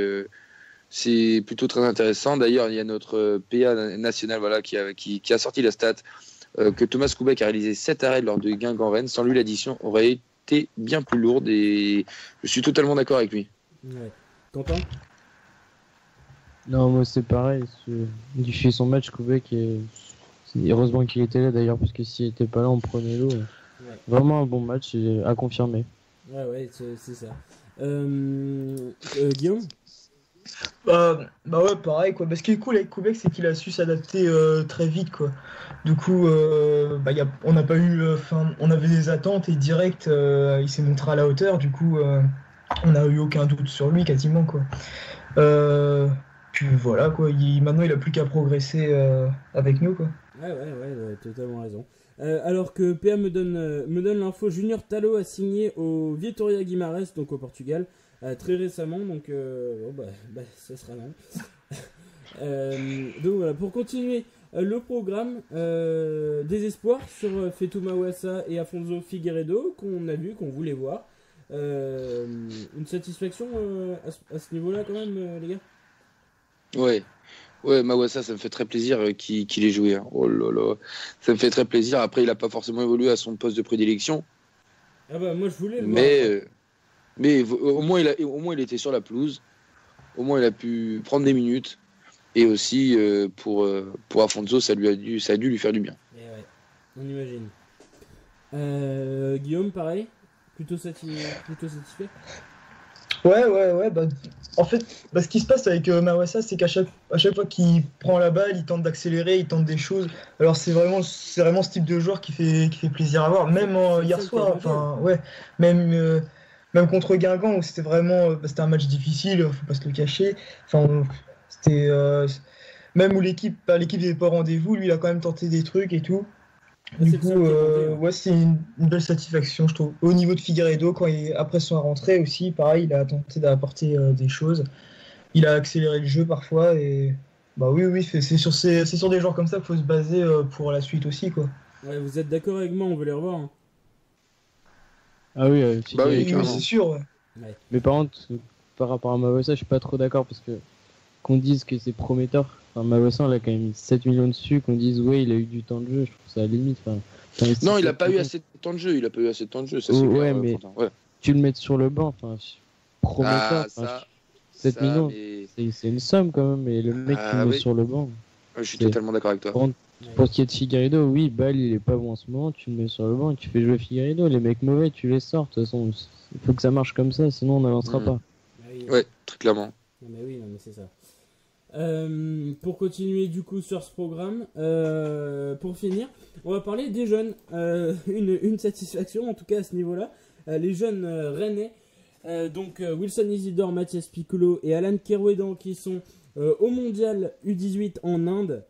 c'est plutôt très intéressant. D'ailleurs, il y a notre PA national, voilà, qui a sorti la stat que Thomas Koubek a réalisé 7 arrêts lors de Guingamp-Rennes. Sans lui, l'addition aurait été bien plus lourde et je suis totalement d'accord avec lui. Ouais. Quentin? Non, moi c'est pareil. Il fait son match, Koubek. Heureusement qu'il était là d'ailleurs, parce que s'il était pas là, on prenait l'eau. Ouais. Vraiment un bon match à confirmer. Ouais, c'est ça. Guillaume? Ouais, pareil, quoi. Ce qui est cool avec Koubek, c'est qu'il a su s'adapter très vite, quoi. Du coup, on n'a pas eu. On avait des attentes et direct, il s'est montré à la hauteur. Du coup, on n'a eu aucun doute sur lui, quasiment, quoi. Puis voilà, quoi. Maintenant, il a plus qu'à progresser avec nous, quoi. Ouais, totalement raison. Alors que PA me donne l'info, Junior Talot a signé au Vitória Guimarães, donc au Portugal, très récemment, donc ça sera non. Donc voilà, pour continuer le programme des espoirs sur Fetou Mawassa et Afonso Figueiredo qu'on a vu, qu'on voulait voir. Une satisfaction à ce niveau-là quand même, les gars. Ouais, Mawassa, ça me fait très plaisir qu'il ait joué. Hein. Oh là là, ça me fait très plaisir. Après, il n'a pas forcément évolué à son poste de prédilection. Ah bah moi je voulais le voir. Mais au moins il était sur la pelouse. Au moins il a pu prendre des minutes. Et aussi pour Afonso, ça a dû lui faire du bien. Et ouais, on imagine. Guillaume, pareil, plutôt satisfait. Ouais. En fait, ce qui se passe avec Mawassa, c'est qu'à chaque fois qu'il prend la balle, il tente d'accélérer, il tente des choses. Alors c'est vraiment ce type de joueur qui fait plaisir à voir. Même hier soir, même contre Guingamp où c'était vraiment c'était un match difficile, faut pas se le cacher. Enfin, c'était même où l'équipe n'était pas au rendez-vous, lui il a quand même tenté des trucs et tout. Du coup, c'est une belle satisfaction, je trouve. Au niveau de Figueiredo, après son rentrée aussi, pareil, il a tenté d'apporter des choses. Il a accéléré le jeu parfois et oui, c'est sur des joueurs comme ça qu'il faut se baser pour la suite aussi, quoi. Ouais, vous êtes d'accord avec moi, on veut les revoir. Hein. Ah oui, c'est sûr. Ouais. Mais par contre, par rapport à Mawassa, je suis pas trop d'accord parce que qu'on dise que c'est prometteur. Enfin, Mawassa, on a quand même mis 7 millions dessus, qu'on dise il a eu du temps de jeu, je trouve ça à la limite. Non, il a pas eu assez de temps de jeu. Ça, c'est clair, mais tu le mets sur le banc, prometteur. 7 millions, c'est une somme quand même, et le mec tu le mets sur le banc. Je suis totalement d'accord avec toi. Pour ce qui est de Figueiredo, oui, il est pas bon en ce moment, tu le mets sur le banc, tu fais jouer Figueiredo, les mecs mauvais, tu les sors, de toute façon, il faut que ça marche comme ça, sinon on n'avancera pas. Ouais, très clairement. Mais c'est ça. Pour continuer du coup sur ce programme, pour finir, on va parler des jeunes. Une satisfaction en tout cas à ce niveau-là. Les jeunes rennais, donc Wilson Isidore, Mathias Piccolo et Alan Kerouédan qui sont au mondial U18 en Inde.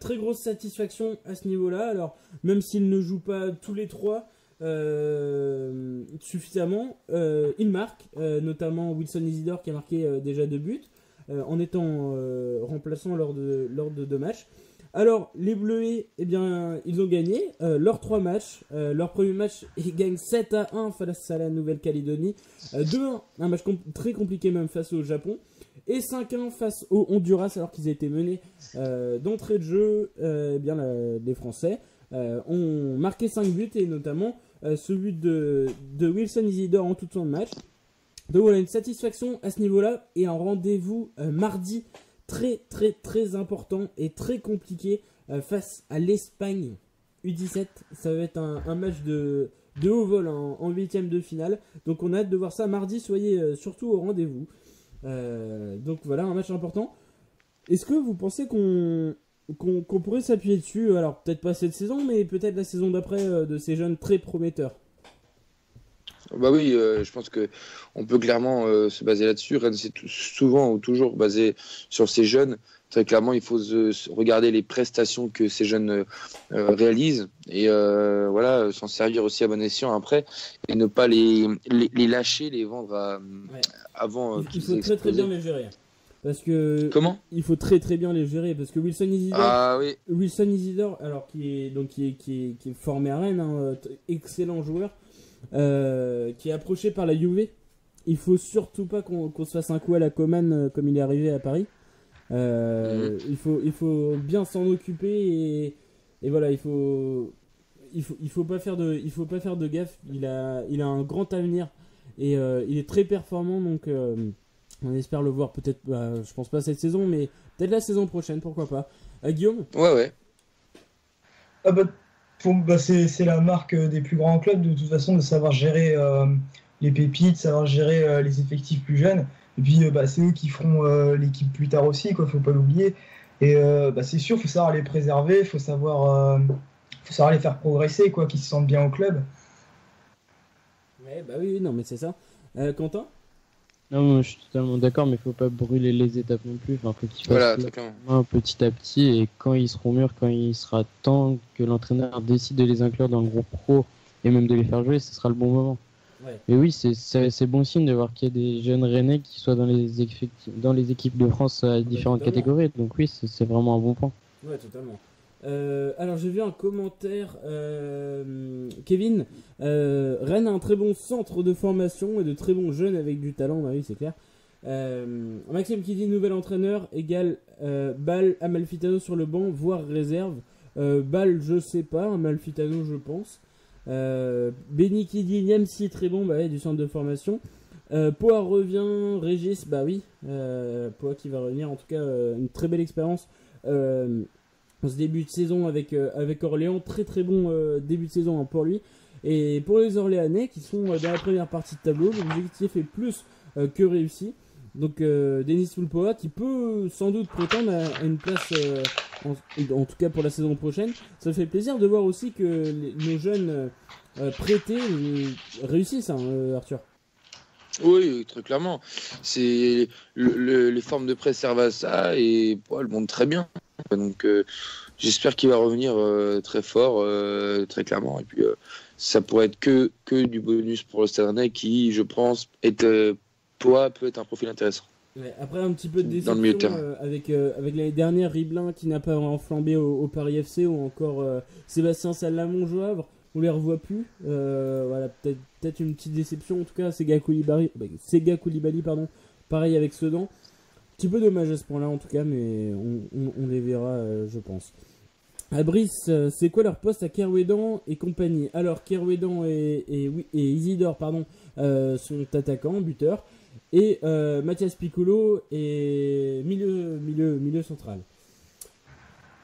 Très grosse satisfaction à ce niveau-là. Alors même s'ils ne jouent pas tous les trois suffisamment, ils marquent, notamment Wilson Isidore qui a marqué déjà 2 buts. En étant remplaçant lors de 2 matchs. Alors, les Bleuets, ils ont gagné leurs 3 matchs. Leur premier match, ils gagnent 7-1 face à la Nouvelle-Calédonie. 2-1, un match très compliqué même face au Japon. Et 5-1 face au Honduras, alors qu'ils étaient menés d'entrée de jeu. Les Français ont marqué 5 buts, et notamment ce but de Wilson Isidore en toute fin de match. Donc voilà, une satisfaction à ce niveau-là et un rendez-vous mardi très très très important et très compliqué face à l'Espagne U17. Ça va être un match de haut vol en 8e de finale. Donc on a hâte de voir ça mardi, soyez surtout au rendez-vous. Donc voilà, un match important. Est-ce que vous pensez qu'on pourrait s'appuyer dessus, alors peut-être pas cette saison, mais peut-être la saison d'après, de ces jeunes très prometteurs? Oui, je pense qu'on peut clairement se baser là-dessus. Rennes, c'est souvent ou toujours basé sur ces jeunes. Très clairement, il faut regarder les prestations que ces jeunes réalisent et s'en servir aussi à bon escient après et ne pas les lâcher, les vendre avant. Il faut très très bien les gérer. Parce que comment il faut très très bien les gérer parce que Wilson Isidore, alors qui est formé à Rennes, excellent joueur. Qui est approché par la Juve. Il faut surtout pas qu'on se fasse un coup à la Coman comme il est arrivé à Paris. Il faut bien s'en occuper et voilà, il faut pas faire de gaffe. Il a un grand avenir et il est très performant, donc on espère le voir peut-être, je pense pas cette saison, mais peut-être la saison prochaine, pourquoi pas. Guillaume? Ouais. C'est la marque des plus grands clubs de toute façon de savoir gérer les pépites, savoir gérer les effectifs plus jeunes. Et puis c'est eux qui feront l'équipe plus tard aussi, quoi, faut pas l'oublier. Et c'est sûr, faut savoir les préserver, faut savoir les faire progresser, quoi, qu'ils se sentent bien au club. Ouais, oui, non mais c'est ça. Quentin? Non, moi, je suis totalement d'accord, mais il faut pas brûler les étapes non plus. Faut qu'ils fassent petit à petit, et quand ils seront mûrs, quand il sera temps que l'entraîneur décide de les inclure dans le groupe pro et même de les faire jouer, ce sera le bon moment. Ouais. Et oui, c'est bon signe de voir qu'il y a des jeunes Rennais qui soient dans les équipes de France à différentes catégories. Donc oui, c'est vraiment un bon point. Ouais, totalement. Alors j'ai vu un commentaire, Kevin, Rennes a un très bon centre de formation et de très bons jeunes avec du talent, bah oui c'est clair. Maxime qui dit nouvel entraîneur égale Ball, Amalfitano sur le banc, voire réserve. Ball je sais pas, Amalfitano je pense. Benny qui dit Niamsi très bon, bah ouais, du centre de formation. Poa revient, Régis, bah oui, Poa qui va revenir, en tout cas une très belle expérience en ce début de saison avec Orléans, très très bon début de saison pour lui. Et pour les Orléanais qui sont dans la première partie de tableau, l'objectif est plus que réussi. Donc Denis Fulpoa qui peut sans doute prétendre à une place, en tout cas pour la saison prochaine. Ça fait plaisir de voir aussi que nos jeunes prêtés réussissent, hein, Arthur. Oui, très clairement. C'est les formes de presse servent à ça et elles montent très bien. Donc j'espère qu'il va revenir très fort, très clairement. Et puis ça pourrait être que du bonus pour le Stade Rennais qui, je pense, peut être un profil intéressant. Ouais, après un petit peu de déception avec l'année dernière, Riblin qui n'a pas vraiment flambé au Paris FC ou encore Sébastien Salamon au Havre. On les revoit plus. Voilà, peut-être une petite déception. En tout cas, Sega Koulibaly, pardon. Pareil avec Sedan. Petit peu dommage à ce point-là en tout cas, mais on les verra, je pense. À Brice, c'est quoi leur poste à Kerouédan et compagnie? Alors Kerouédan et Isidore sont attaquants, buteurs, et Mathias Piccolo est milieu central.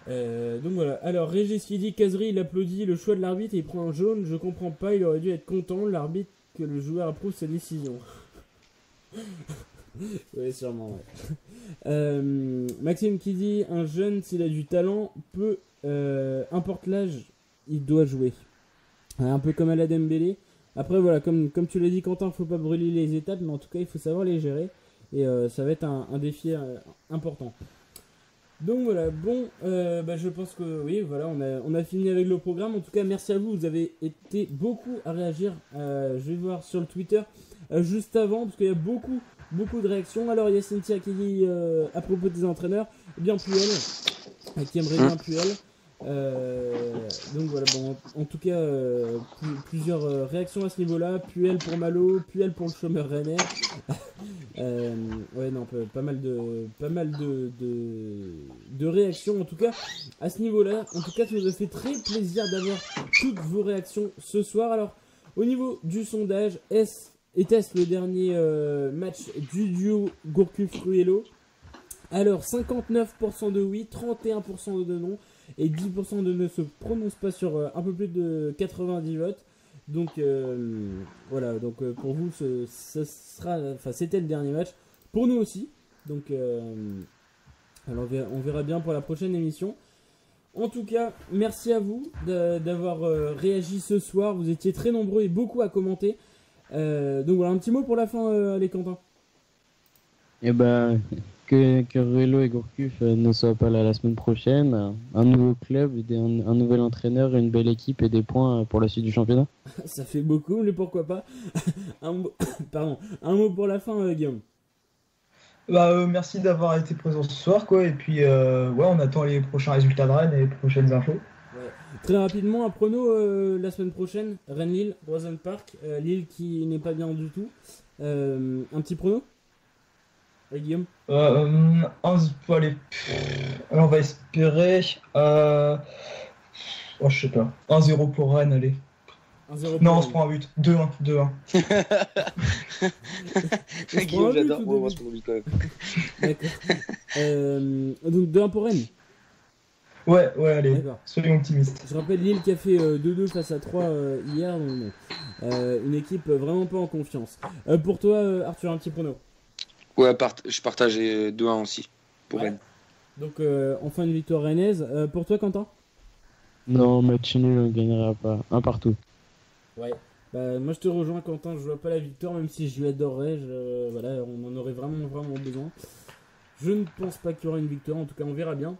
Donc voilà. Alors Régis qui dit Kazri, il applaudit le choix de l'arbitre et il prend un jaune. Je comprends pas, il aurait dû être content, l'arbitre, que le joueur approuve sa décision. Oui, sûrement, ouais. Maxime qui dit un jeune, s'il a du talent, importe l'âge, il doit jouer. Un peu comme à la Dembélé. Après, voilà, comme tu l'as dit, Quentin, faut pas brûler les étapes, mais en tout cas, il faut savoir les gérer. Et ça va être un défi important. Donc voilà, bon, je pense que oui, voilà, on a fini avec le programme. En tout cas, merci à vous, vous avez été beaucoup à réagir. Je vais voir sur le Twitter juste avant, parce qu'il y a beaucoup de réactions. Alors, il y a Cynthia qui dit à propos des entraîneurs, eh bien Puel, qui aimerait bien Puel. Donc voilà, bon, en tout cas, plusieurs réactions à ce niveau-là. Puel pour Malo, Puel pour le chômeur rennais. Ouais, non, pas mal de réactions en tout cas à ce niveau-là. En tout cas, ça nous a fait très plaisir d'avoir toutes vos réactions ce soir. Alors, au niveau du sondage, était-ce le dernier match du duo Gourcuff-Cruello? Alors, 59% de oui, 31% de non, et 10% de ne se prononce pas sur un peu plus de 90 votes. Donc voilà, donc pour vous, c'était le dernier match. Pour nous aussi. Donc alors on verra bien pour la prochaine émission. En tout cas, merci à vous d'avoir réagi ce soir. Vous étiez très nombreux et beaucoup à commenter. Donc voilà, un petit mot pour la fin, allez Quentin. Eh ben, que Ruello et Gourcuff ne soient pas là la semaine prochaine. Un nouveau club, un nouvel entraîneur, une belle équipe et des points pour la suite du championnat. Ça fait beaucoup, mais pourquoi pas. Un mot pour la fin, Guillaume. Merci d'avoir été présent ce soir, quoi. Et puis, on attend les prochains résultats de Rennes et les prochaines infos. Ouais. Très rapidement, un prono la semaine prochaine. Rennes-Lille, Roison Park. Lille qui n'est pas bien du tout. Un petit prono, Guillaume. Allez, on va espérer. Je sais pas. 1-0 pour Rennes, allez. 1-0 non, on se prend un but. 2-1. Guillaume, j'adore. On se prend un but quand même. D'accord. Donc 2-1 pour Rennes. Ouais, allez. Soyons optimistes. Je rappelle Lille qui a fait 2-2 face à 3 hier. Donc, une équipe vraiment pas en confiance. Pour toi, Arthur, un petit prono. Ouais, je partage 2-1 aussi pour Rennes. Donc enfin une victoire rennaise. Pour toi, Quentin? Non, match nul, on gagnera pas. Un partout. Ouais. Moi je te rejoins, Quentin. Je vois pas la victoire, même si je lui adorerais. Voilà, on en aurait vraiment besoin. Je ne pense pas qu'il y aura une victoire. En tout cas, on verra bien.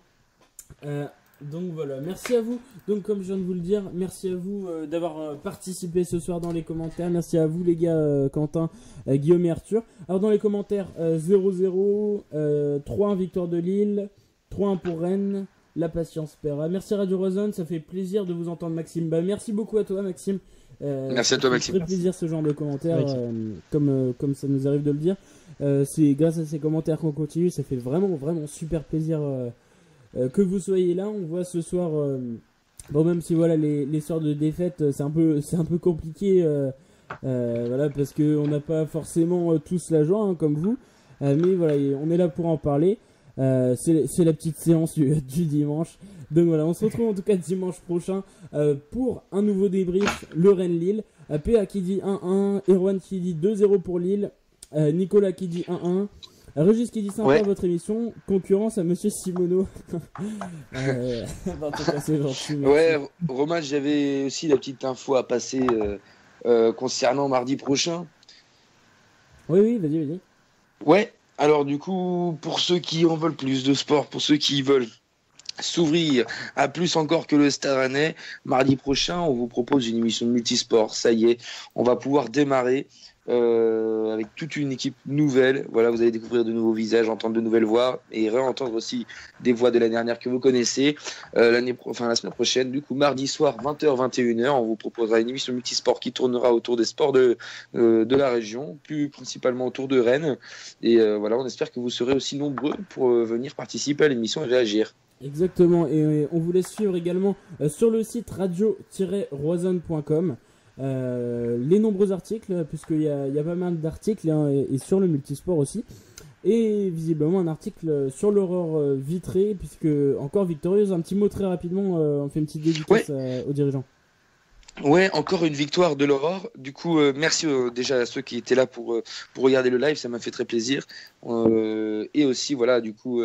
Donc voilà, merci à vous. Donc comme je viens de vous le dire, merci à vous d'avoir participé ce soir dans les commentaires. Merci à vous les gars, Quentin, Guillaume et Arthur. Alors dans les commentaires, 0-0, 3-1 victoire de Lille, 3-1 pour Rennes, la patience paiera. Merci Radio Roison, ça fait plaisir de vous entendre Maxime. Bah, merci beaucoup à toi Maxime. Merci à toi Maxime. Ça fait plaisir ce genre de commentaires, comme ça nous arrive de le dire. C'est grâce à ces commentaires qu'on continue, ça fait vraiment super plaisir que vous soyez là. On voit ce soir, bon même si voilà les soirs de défaite c'est un peu compliqué, voilà parce que on n'a pas forcément tous la joie comme vous, mais voilà on est là pour en parler. C'est la petite séance du dimanche. Donc voilà, on se retrouve en tout cas dimanche prochain pour un nouveau débrief, le Rennes-Lille. PA qui dit 1-1, Erwan qui dit 2-0 pour Lille, Nicolas qui dit 1-1, Régis qui dit sympa votre émission, concurrence à Monsieur Simoneau. En tout cas, c'est gentil. Ouais, Romain, j'avais aussi la petite info à passer concernant mardi prochain. Oui, vas-y. Ouais, alors du coup, pour ceux qui en veulent plus de sport, pour ceux qui veulent s'ouvrir à plus encore que le Stade Rennais, mardi prochain, on vous propose une émission de multisport. Ça y est, on va pouvoir démarrer avec toute une équipe nouvelle. Voilà, vous allez découvrir de nouveaux visages, entendre de nouvelles voix et réentendre aussi des voix de l'année dernière que vous connaissez. La semaine prochaine, du coup, mardi soir, 20h, 21h, on vous proposera une émission multisport qui tournera autour des sports de la région, plus principalement autour de Rennes. Et voilà, on espère que vous serez aussi nombreux pour venir participer à l'émission et réagir. Exactement, et on vous laisse suivre également sur le site radio-roison.com les nombreux articles, puisqu'il y a pas mal d'articles et sur le multisport aussi, et visiblement un article sur l'Aurore vitrée, puisque encore victorieuse. Un petit mot très rapidement, on fait une petite dédicace aux dirigeants. Ouais, encore une victoire de l'Aurore. Du coup, merci déjà à ceux qui étaient là pour regarder le live, ça m'a fait très plaisir. Et aussi, voilà, du coup,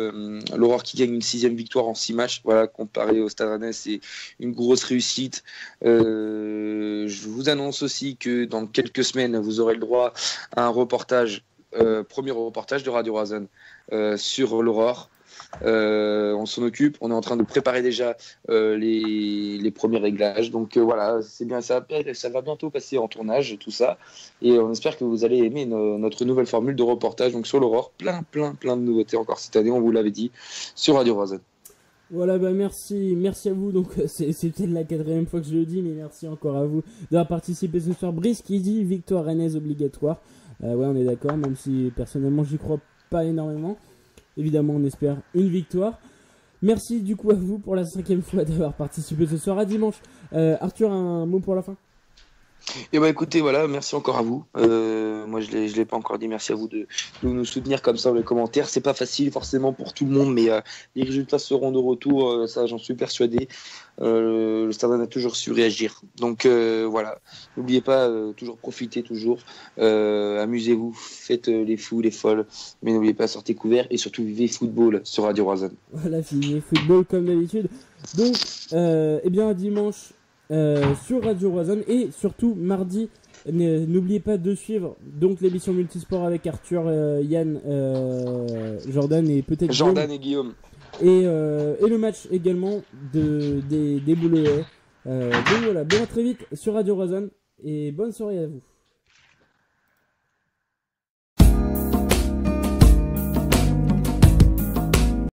l'Aurore qui gagne une 6e victoire en 6 matchs. Voilà, comparé au Stade Rennais, c'est une grosse réussite. Je vous annonce aussi que dans quelques semaines, vous aurez le droit à un reportage, premier reportage de Radio Roison sur l'Aurore. On s'en occupe, on est en train de préparer déjà les premiers réglages, donc voilà, c'est bien, ça va bientôt passer en tournage, tout ça, et on espère que vous allez aimer notre nouvelle formule de reportage donc sur l'Aurore. Plein de nouveautés encore cette année, on vous l'avait dit, sur Radio Roison. Voilà, bah merci à vous. Donc c'est peut-être la 4e fois que je le dis, mais merci encore à vous d'avoir participé ce soir. Brice qui dit victoire rennaise obligatoire. Ouais, on est d'accord, même si personnellement j'y crois pas énormément. Évidemment, on espère une victoire. Merci du coup à vous pour la 5e fois d'avoir participé ce soir. À dimanche. Arthur, un mot pour la fin? Et bah écoutez, voilà, merci encore à vous. Moi je l'ai pas encore dit, merci à vous de nous soutenir comme ça dans les commentaires. C'est pas facile forcément pour tout le monde, mais les résultats seront de retour, ça j'en suis persuadé. Le Stade a toujours su réagir. Donc voilà, n'oubliez pas, toujours profitez, toujours. Amusez-vous, faites les fous, les folles, mais n'oubliez pas, sortez couverts et surtout vivez football sur Radio Roison. Voilà, vivez football comme d'habitude. Donc, eh bien à dimanche. Sur Radio Roison, et surtout mardi, n'oubliez pas de suivre donc l'émission multisport avec Arthur, Yann, Jordan et peut-être Jordan et Guillaume, et le match également des Boulets. Donc voilà, bon à très vite sur Radio Roison et bonne soirée à vous.